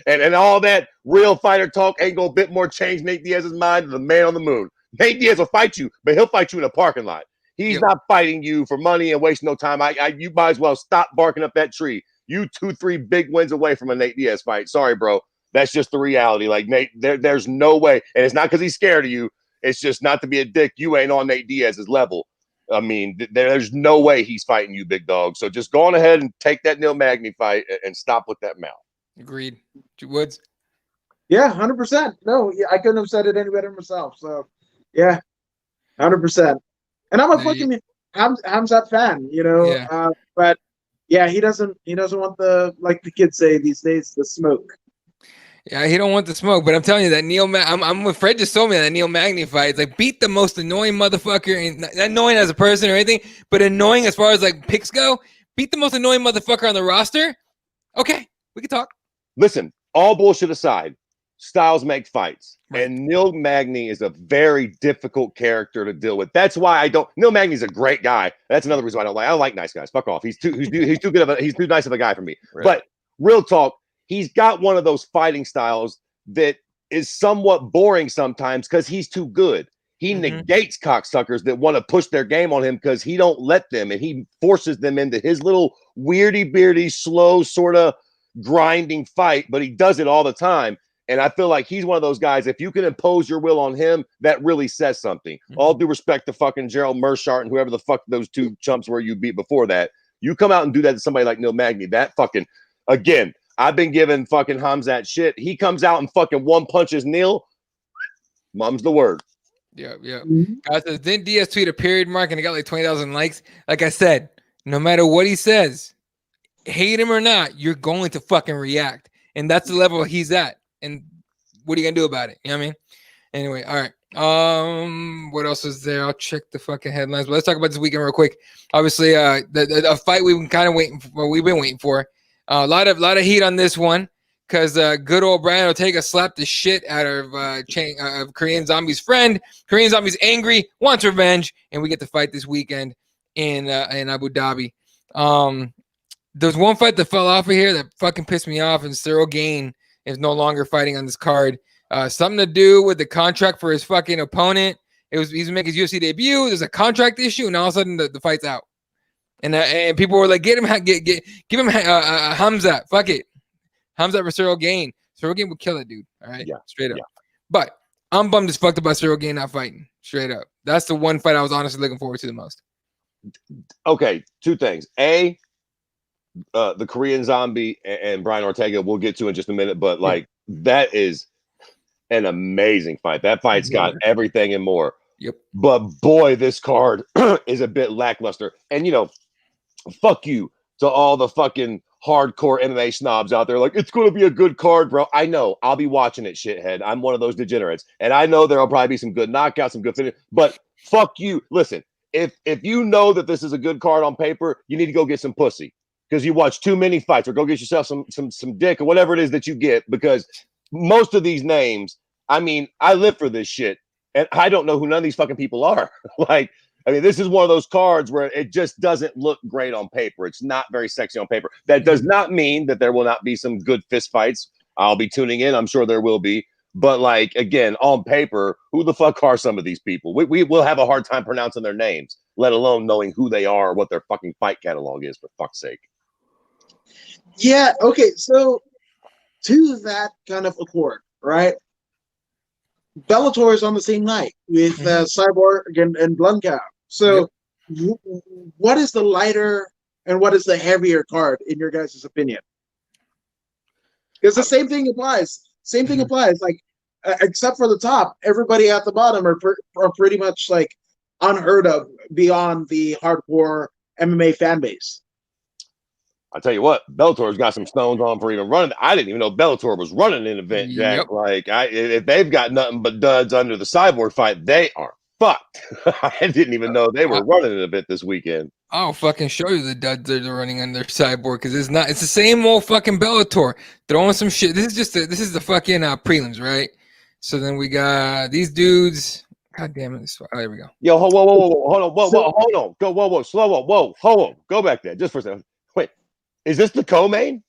And all that real fighter talk ain't going to bit more change Nate Diaz's mind than the man on the moon. Nate Diaz will fight you, but he'll fight you in a parking lot. He's not fighting you for money and wasting no time. You might as well stop barking up that tree. You 2-3 big wins away from a Nate Diaz fight. Sorry, bro. That's just the reality. Like, Nate, there's no way. And it's not because he's scared of you. It's just not to be a dick. You ain't on Nate Diaz's level. I mean, there's no way he's fighting you, big dog. So just go on ahead and take that Neil Magny fight and stop with that mouth. Agreed. Woods? Yeah, 100%. No, I couldn't have said it any better myself. So, yeah, 100%. And I'm a fucking Hamzat fan, you know. Yeah. But yeah, he doesn't want like the kids say these days, the smoke. Yeah, he don't want the smoke. But I'm telling you that I'm with Fred just told me that Neil Magny fight. It's like beat the most annoying motherfucker, and not annoying as a person or anything, but annoying as far as like picks go. Beat the most annoying motherfucker on the roster. Okay, we can talk. Listen, all bullshit aside, styles make fights. Right. And Neil Magny is a very difficult character to deal with. That's why Neil Magny's a great guy. That's another reason why I don't like nice guys. Fuck off. He's too good he's too nice of a guy for me. Right. But real talk, he's got one of those fighting styles that is somewhat boring sometimes because he's too good. He negates cocksuckers that want to push their game on him because he don't let them, and he forces them into his little weirdy, beardy, slow sort of grinding fight, but he does it all the time. And I feel like he's one of those guys, if you can impose your will on him, that really says something. All due respect to fucking Gerald Mershart and whoever the fuck those two chumps were you beat before that. You come out and do that to somebody like Neil Magny, that fucking, again, I've been giving fucking Hamzat shit. He comes out and fucking one punches Neil. Mum's the word. Yeah. Guys, didn't Diaz tweet a period mark and it got like 20,000 likes? Like I said, no matter what he says, hate him or not, you're going to fucking react. And that's the level he's at. And what are you gonna do about it? You know what I mean? Anyway, all right. What else is there? I'll check the fucking headlines. But let's talk about this weekend real quick. Obviously, the fight we've been kind of waiting for. We've been waiting for. A lot of heat on this one because good old Brian Ortega slapped the shit out of Korean Zombie's friend. Korean Zombie's angry, wants revenge, and we get to fight this weekend in Abu Dhabi. There's one fight that fell off of here that fucking pissed me off, and Cyril Gane is no longer fighting on this card. Something to do with the contract for his fucking opponent. He's making his UFC debut. There's a contract issue, and all of a sudden the fight's out. And people were like, give him Hamzat. Fuck it, Hamzat for Cyril Gane. Cyril Gane would kill it, dude. All right, straight up. But I'm bummed as fucked about Cyril Gane not fighting. Straight up, that's the one fight I was honestly looking forward to the most. Okay, two things. The Korean Zombie and Brian Ortega we'll get to in just a minute, but like that is an amazing fight. That fight's got everything and more. Yep. But boy, this card is a bit lackluster. And fuck you to all the fucking hardcore MMA snobs out there. Like, it's going to be a good card, bro. I know. I'll be watching it, shithead. I'm one of those degenerates. And I know there'll probably be some good knockouts, some good finish. But fuck you. Listen, if you know that this is a good card on paper, you need to go get some pussy. Because you watch too many fights, or go get yourself some dick or whatever it is that you get. Because most of these names, I mean, I live for this shit, and I don't know who none of these fucking people are. This is one of those cards where it just doesn't look great on paper. It's not very sexy on paper. That does not mean that there will not be some good fist fights. I'll be tuning in. I'm sure there will be. But again, on paper, who the fuck are some of these people? We will have a hard time pronouncing their names, let alone knowing who they are or what their fucking fight catalog is, for fuck's sake. Yeah, okay, so to that kind of accord, right? Bellator is on the same night with Cyborg and Blancow. So what is the lighter and what is the heavier card in your guys' opinion? Because the same thing applies. Same thing applies. Except for the top, everybody at the bottom are pretty much unheard of beyond the hardcore MMA fan base. I'll tell you what, Bellator's got some stones on for even running. I didn't even know Bellator was running an event, Jack. If they've got nothing but duds under the Cyborg fight, they are fucked. I didn't even know they were running an event this weekend. I'll fucking show you the duds that are running under Cyborg, because it's the same old fucking Bellator throwing some shit. This is the fucking prelims, right? So then we got these dudes. God damn it! Oh, there we go. Yo, whoa, hold on, slow up, go back there just for a second. Wait, is this the co-main?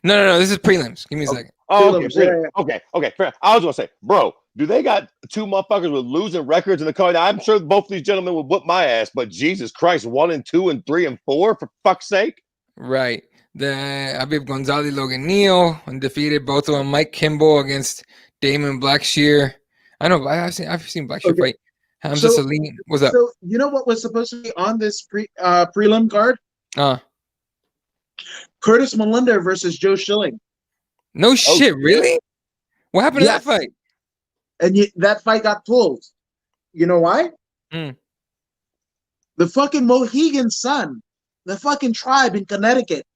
No, this is prelims. Give me a second. Oh, okay, fair. I was gonna say, bro, do they got two motherfuckers with losing records in the card? I'm sure both these gentlemen would whoop my ass, but Jesus Christ, 1 and 2 and 3 and 4, for fuck's sake. Right. The Abib Gonzalez, Logan Neal, undefeated. Both of them. Mike Kimball against Damon Blackshear. I know. I've seen Blackshear fight. Hamza Salim. What's up? So you know what was supposed to be on this prelim card? Curtis Molinder versus Joe Schilling. No shit, really? What happened to that fight? And that fight got pulled. You know why? The fucking Mohegan Sun, the fucking tribe in Connecticut,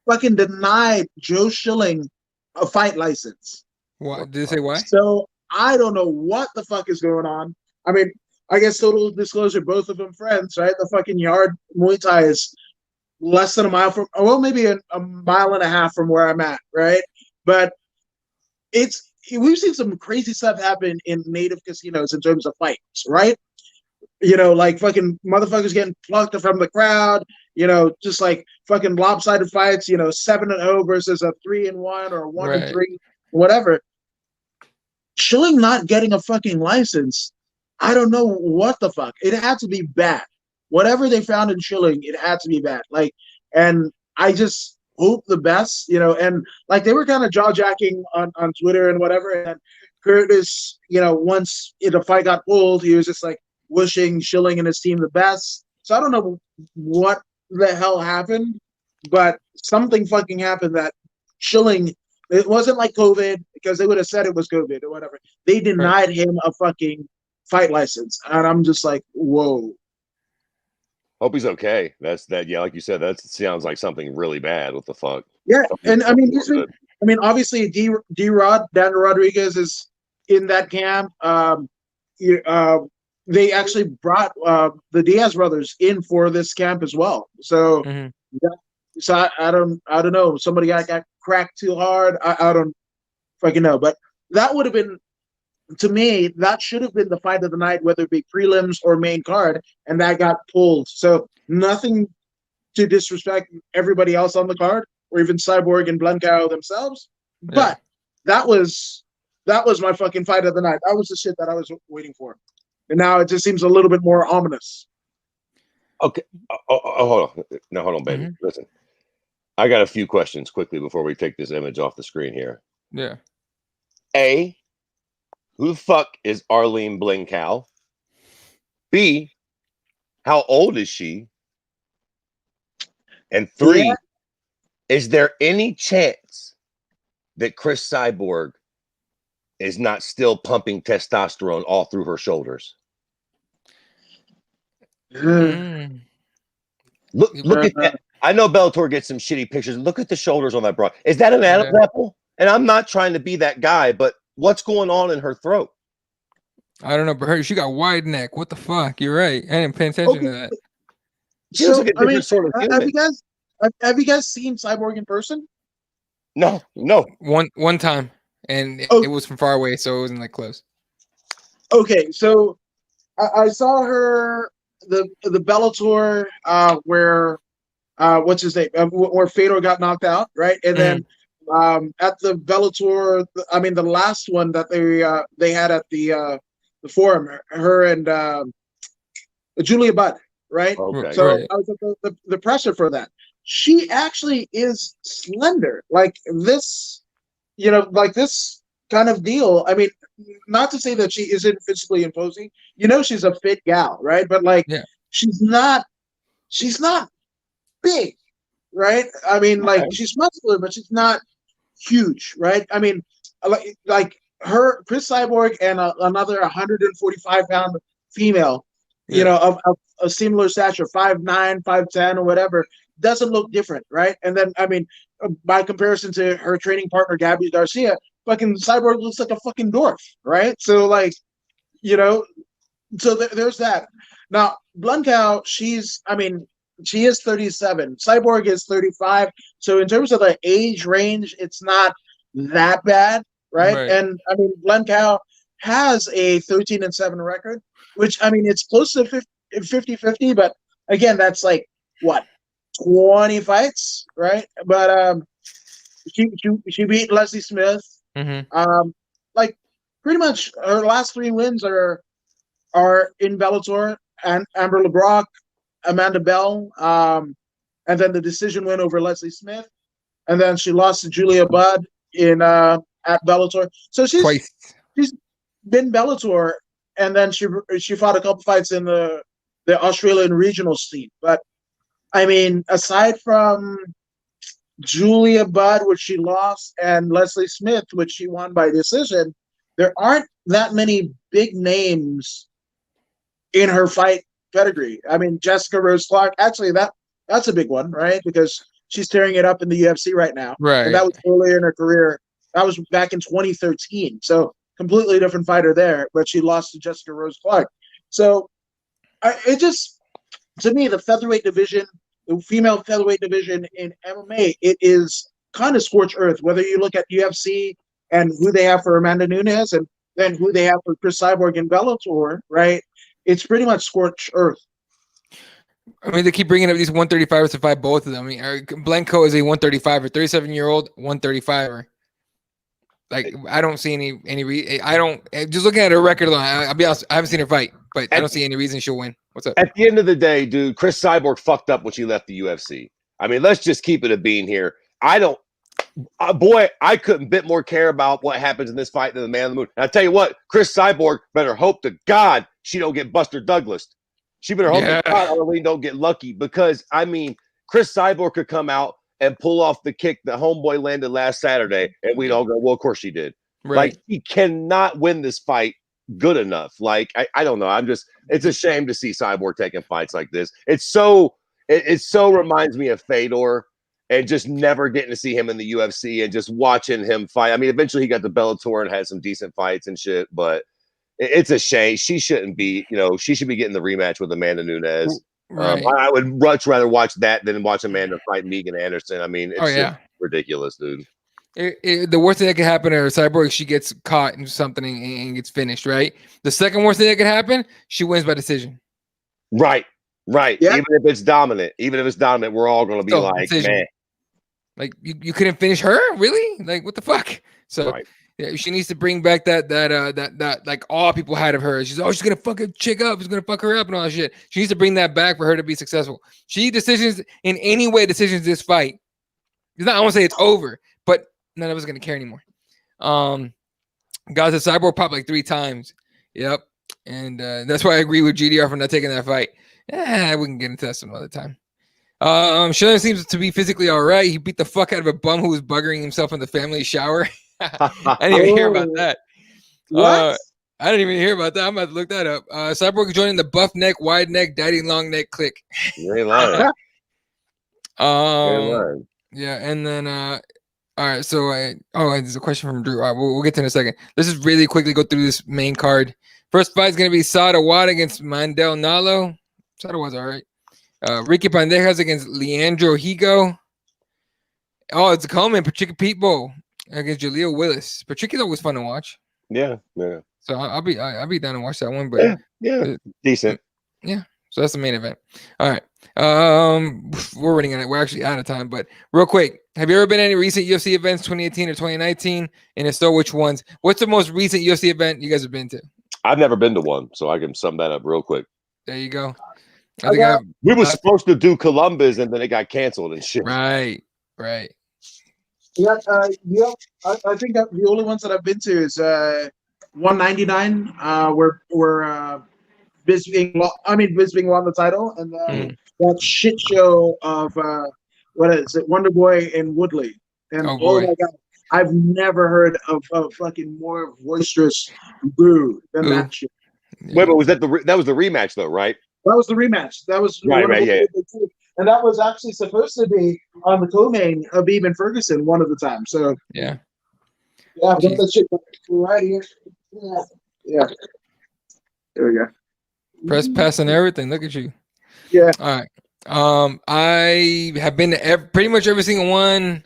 fucking denied Joe Schilling a fight license. What did they say? Why? So I don't know what the fuck is going on. I mean, I guess total disclosure, both of them friends, right? The fucking Yard Muay Thai is less than a mile from, well, maybe a mile and a half from where I'm at, right? But we've seen some crazy stuff happen in native casinos in terms of fights, right? Fucking motherfuckers getting plucked from the crowd, just fucking lopsided fights, 7-0 versus a 3-1 or 1-3, whatever. Schilling not getting a fucking license I don't know what the fuck. It had to be bad. Whatever they found in Schilling, it had to be bad. Like, and I just hope the best, and like they were kind of jaw jacking on Twitter and whatever. And Curtis, once the fight got pulled, he was just like wishing Schilling and his team the best. So I don't know what the hell happened, but something fucking happened that Schilling, it wasn't like COVID because they would have said it was COVID or whatever. They denied him a fucking fight license. And I'm just like, whoa. Hope he's okay. That's that. Yeah, like you said, that sounds like something really bad. What the fuck? Yeah, and I mean, obviously, D-Rod, Daniel Rodriguez is in that camp. They actually brought the Diaz brothers in for this camp as well. So, yeah, so I don't know. Somebody got cracked too hard. I don't fucking know. But that would have been, to me, that should have been the fight of the night, whether it be prelims or main card, and that got pulled. So nothing to disrespect everybody else on the card, or even Cyborg and Blanco themselves. Yeah. But that was my fucking fight of the night. That was the shit that I was waiting for. And now it just seems a little bit more ominous. Okay. Hold on. No, hold on, baby. Listen. I got a few questions quickly before we take this image off the screen here. Yeah. A, who the fuck is Arlene Blinkow? B, how old is she? And 3, is there any chance that Chris Cyborg is not still pumping testosterone all through her shoulders? Look at that. I know Bellator gets some shitty pictures. Look at the shoulders on that broad. Is that an Adam's apple? And I'm not trying to be that guy, but what's going on in her throat? I don't know, but she got wide neck. What the fuck? You're right. I didn't pay attention to that. She looks like a different sort of human. Have you guys seen Cyborg in person? No. One time, and it was from far away, so it wasn't like close. Okay, so I saw her the Bellator where what's his name, where Fedor got knocked out, right? And then at the Bellator, I mean the last one that they had at the forum, her and Julia Budd, right? Okay, so right. I was at the presser for that. She actually is slender, like this, like this kind of deal. I mean, not to say that she isn't physically imposing. She's a fit gal, right? But like, she's not big, right? I mean, like she's muscular, but she's not huge, right? I mean, like her, Chris Cyborg, and another 145-pound female, of a similar stature, 5'9", 5'10", or whatever, doesn't look different, right? And then, I mean, by comparison to her training partner, Gabby Garcia, fucking Cyborg looks like a fucking dwarf, right? So, like, so there's that. Now, Blancow, she is 37. Cyborg is 35. So in terms of the age range, it's not that bad, right? And, I mean, Blancow has a 13-7 record, which, I mean, it's close to 50-50, but again, that's like, what, 20 fights, right? But she beat Leslie Smith. Like pretty much her last 3 wins are in Bellator, and Amber LeBrock, Amanda Bell, and then the decision win over Leslie Smith, and then she lost to Julia Budd in at Bellator. So she's been Bellator, and then she fought a couple fights in the Australian regional scene. But I mean, aside from Julia Budd, which she lost, and Leslie Smith, which she won by decision, there aren't that many big names in her fight pedigree. I mean, Jessica Rose Clark, actually, that's a big one, right? Because she's tearing it up in the UFC right now. Right. And that was earlier in her career. That was back in 2013. So completely different fighter there, but she lost to Jessica Rose Clark. So to me, the featherweight division, the female featherweight division in MMA, it is kind of scorched earth. Whether you look at UFC and who they have for Amanda Nunes, and then who they have for Chris Cyborg and Bellator, right? It's pretty much scorched earth. I mean, they keep bringing up these 135ers to fight both of them. I mean, Blanco is a 135er, 37-year-old 135er. Like I don't see I don't just looking at her record alone. I'll be honest, I haven't seen her fight, but I don't see any reason she'll win. What's up? At the end of the day, dude, Chris Cyborg fucked up when she left the UFC. I mean, let's just keep it a bean here. I don't. Boy, I couldn't bit more care about what happens in this fight than the Man on the Moon. And I tell you what, Chris Cyborg better hope to God she don't get Buster Douglas. She better hope to God Arlene don't get lucky, because I mean, Chris Cyborg could come out and pull off the kick that homeboy landed last Saturday, and we'd all go, well, of course she did. Right. Like, he cannot win this fight good enough. Like, I don't know. It's a shame to see Cyborg taking fights like this. It so reminds me of Fedor, and just never getting to see him in the UFC and just watching him fight. I mean, eventually he got to Bellator and had some decent fights and shit, but it's a shame. She shouldn't be, she should be getting the rematch with Amanda Nunes. Right. I would much rather watch that than watch Amanda fight Megan Anderson. I mean, it's ridiculous, dude. The worst thing that could happen to her, Cyborg, she gets caught in something and gets finished, right? The second worst thing that could happen, she wins by decision. Right. Yep. Even if it's dominant, we're all going to be like, decision. Man. Like you couldn't finish her, really? Like what the fuck? So yeah, she needs to bring back that like all people had of her. She's gonna fuck a chick up, she's gonna fuck her up and all that shit. She needs to bring that back for her to be successful. She decisions in any way this fight. It's not, I won't say it's over, but none of us are gonna care anymore. Guys, the Cyborg popped like 3 times. Yep, and that's why I agree with GDR for not taking that fight. We can get into that some other time. Sean seems to be physically all right. He beat the fuck out of a bum who was buggering himself in the family shower. I didn't even hear about that. What? I didn't even hear about that. I'm about to look that up. Cyborg joining the buff neck, wide neck, daddy long neck clique. Very lying. Yeah, and then all right. So there's a question from Drew. All right, we'll get to it in a second. Let's just really quickly go through this main card. First fight is gonna be Sada Wada against Mandel Nalo. Sada was all right. Ricky Bandejas against Leandro Higo. Oh, it's a Coleman, Patricia Pitbull against Jaleel Willis. Patricia's always fun to watch. Yeah. So I'll be down to watch that one, but decent. Yeah. So that's the main event. All right. We're running we're actually out of time, but real quick, have you ever been to any recent UFC events, 2018 or 2019? And if so, which ones? What's the most recent UFC event you guys have been to? I've never been to one, so I can sum that up real quick. There you go. We were supposed to do Columbus, and then it got canceled and shit. Right. Yeah, I think that the only ones that I've been to is 199, where Bisping won the title, and then that shit show of what is it, Wonder Boy and Woodley. And oh my god, I've never heard of a fucking more boisterous boo than that shit. Wait, but was that was the rematch though, right? That was the rematch. That was right, yeah. And that was actually supposed to be on the co-main of Eben Ferguson one of the times. So yeah, I've got that shit right here. Yeah. There we go. Press pass and everything. Look at you. Yeah. All right. I have been to pretty much every single one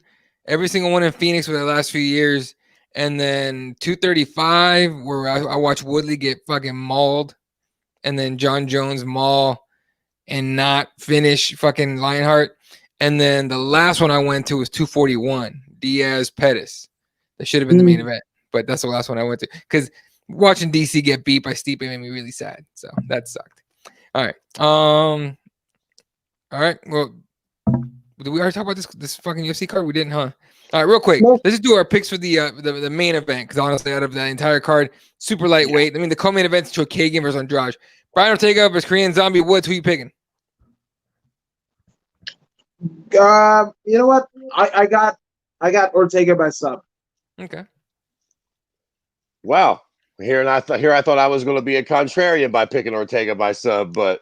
in Phoenix for the last few years, and then 235 where I watched Woodley get fucking mauled, and then John Jones maul and not finish fucking Lionheart, and then the last one I went to was 241 Diaz Pettis. That should have been the main event, but that's the last one I went to because watching DC get beat by Stipe made me really sad. So that sucked. All right. All right. Well, did we already talk about this fucking UFC card? We didn't, huh? All right, real quick. Let's just do our picks for the main event because honestly, out of that entire card, super lightweight. I mean, the co-main event's Chokagian versus Andrade. Brian Ortega versus Korean Zombie Woods. Who you picking? You know what? I got Ortega by sub. Okay. Wow. Here I thought I was going to be a contrarian by picking Ortega by sub, but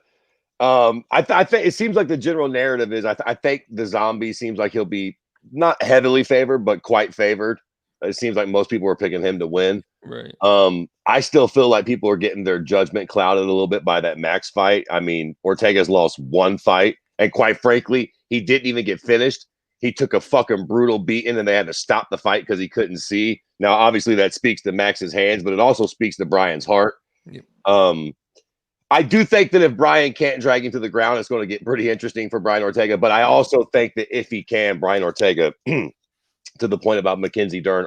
I think it seems like the general narrative is I think the Zombie seems like he'll be not heavily favored, but quite favored. It seems like most people are picking him to win. Right. I still feel like people are getting their judgment clouded a little bit by that Max fight. I mean, Ortega's lost one fight, and quite frankly, he didn't even get finished. He took a fucking brutal beating, and they had to stop the fight because he couldn't see. Now, obviously, that speaks to Max's hands, but it also speaks to Brian's heart. Yep. I do think that if Brian can't drag him to the ground, it's going to get pretty interesting for Brian Ortega. But I also think that if he can, Brian Ortega, to the point about Mackenzie Dern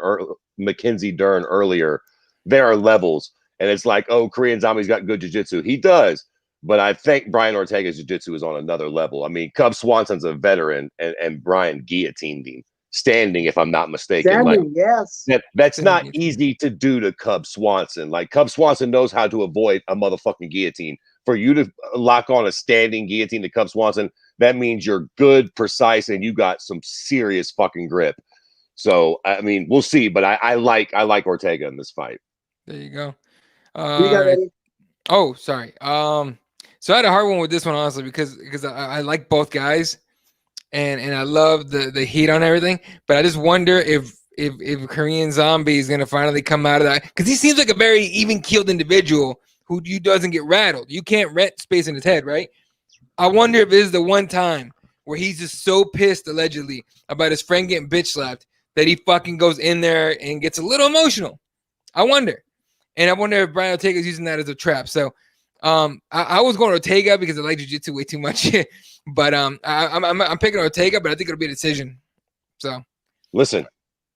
Mackenzie Dern earlier, there are levels. And it's like, oh, Korean Zombie's got good jiu-jitsu. He does. But I think Brian Ortega's jiu-jitsu is on another level. I mean, Cub Swanson's a veteran, and Brian guillotined him standing, if I'm not mistaken. Standing, yes. That's not easy to do to Cub Swanson. Like, Cub Swanson knows how to avoid a motherfucking guillotine. For you to lock on a standing guillotine to Cub Swanson, that means you're good, precise, and you got some serious fucking grip. So, I mean, we'll see. But I like Ortega in this fight. There you go. We got ready. Oh, sorry. So I had a hard one with this one, honestly, because I like both guys, and I love the heat on everything. But I just wonder if Korean Zombie is gonna finally come out of that, because he seems like a very even-keeled individual who doesn't get rattled. You can't rent space in his head, right? I wonder if this is the one time where he's just so pissed, allegedly, about his friend getting bitch slapped that he fucking goes in there and gets a little emotional. I wonder. And I wonder if Brian Ortega is using that as a trap. So I was going Ortega because I like jiu-jitsu way too much. But I'm picking Ortega, but I think it'll be a decision. So listen,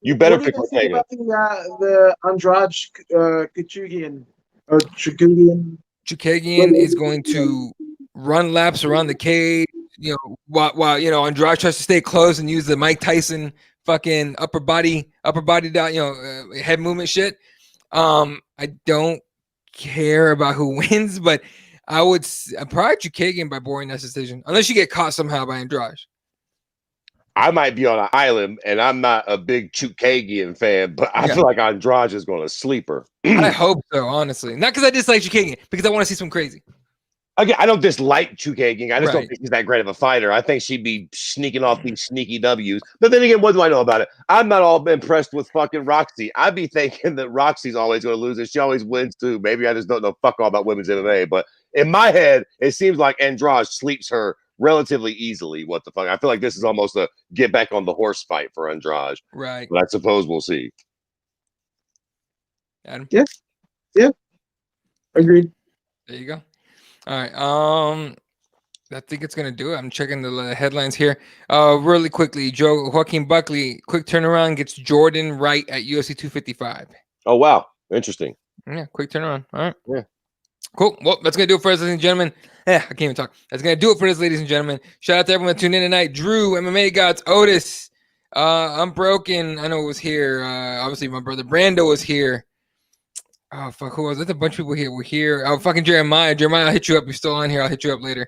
you better pick Ortega. Ortega. The Andrade Kachugian or Chukagian. Chukagian is going to run laps around the cage, while Andrade tries to stay close and use the Mike Tyson fucking upper body down, head movement shit. I don't care about who wins, but I'm probably Chukagian by boring that decision, unless you get caught somehow by Andrade. I might be on an island, and I'm not a big Chukagian fan, but I feel like Andrade is going to sleeper. I hope so, honestly. Not because I dislike Chukagian, because I want to see some crazy. Again, I don't dislike Chukagian. I just don't think he's that great of a fighter. I think she'd be sneaking off these sneaky W's. But then again, what do I know about it? I'm not all impressed with fucking Roxy. I'd be thinking that Roxy's always going to lose, and she always wins too. Maybe I just don't know fuck all about women's MMA. But in my head, it seems like Andrade sleeps her relatively easily. What the fuck? I feel like this is almost a get back on the horse fight for Andrade. Right. But I suppose we'll see. Adam? Yeah. Agreed. There you go. All right. I think it's gonna do it. I'm checking the headlines here. Really quickly, Joaquin Buckley, quick turnaround, gets Jordan Wright at UFC 255. Oh wow, interesting. Yeah, quick turnaround. All right. Yeah. Cool. Well, that's gonna do it for us, ladies and gentlemen. I can't even talk. That's gonna do it for us, ladies and gentlemen. Shout out to everyone that tuned in tonight. Drew, MMA Gods, Otis, Unbroken. I know it was here. Obviously, my brother Brando was here. Oh, fuck, who was it? A bunch of people here were here. Oh, fucking Jeremiah. Jeremiah, I'll hit you up. You're still on here. I'll hit you up later.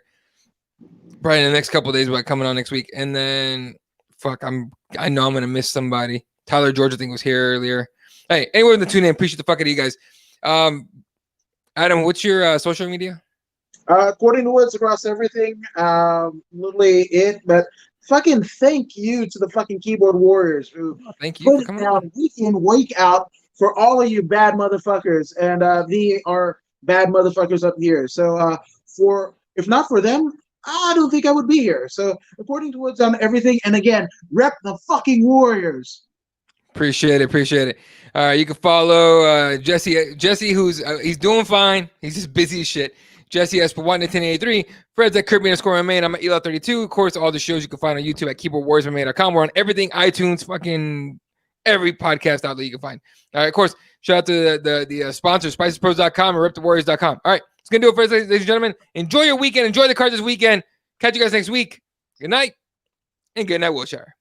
Probably in the next couple of days, but coming on next week. And then, I know I'm going to miss somebody. Tyler George, I think, was here earlier. Hey, anyone that tune in, appreciate the fuck out of you guys. Adam, what's your social media? According to Woods across everything, literally it. But fucking thank you to the fucking keyboard warriors who thank you for coming on week in, week out. For all of you bad motherfuckers, and they are bad motherfuckers up here. So, if not for them, I don't think I would be here. So, according to what's on everything, and again, rep the fucking Warriors. Appreciate it. All right, you can follow Jesse. Jesse, he's doing fine. He's just busy as shit. Jesse S. for 1083. Fred's at Kirby_MMA. I'm at Eli32. Of course, all the shows you can find on YouTube at KeyboardWarriorsMMA.com. We're on everything, iTunes, fucking every podcast outlet you can find. All right, of course, shout out to the sponsors, SpicesPros.com and RepTheWarriors.com. All right, it's going to do it for us, ladies and gentlemen. Enjoy your weekend. Enjoy the card this weekend. Catch you guys next week. Good night, and good night, Wilshire.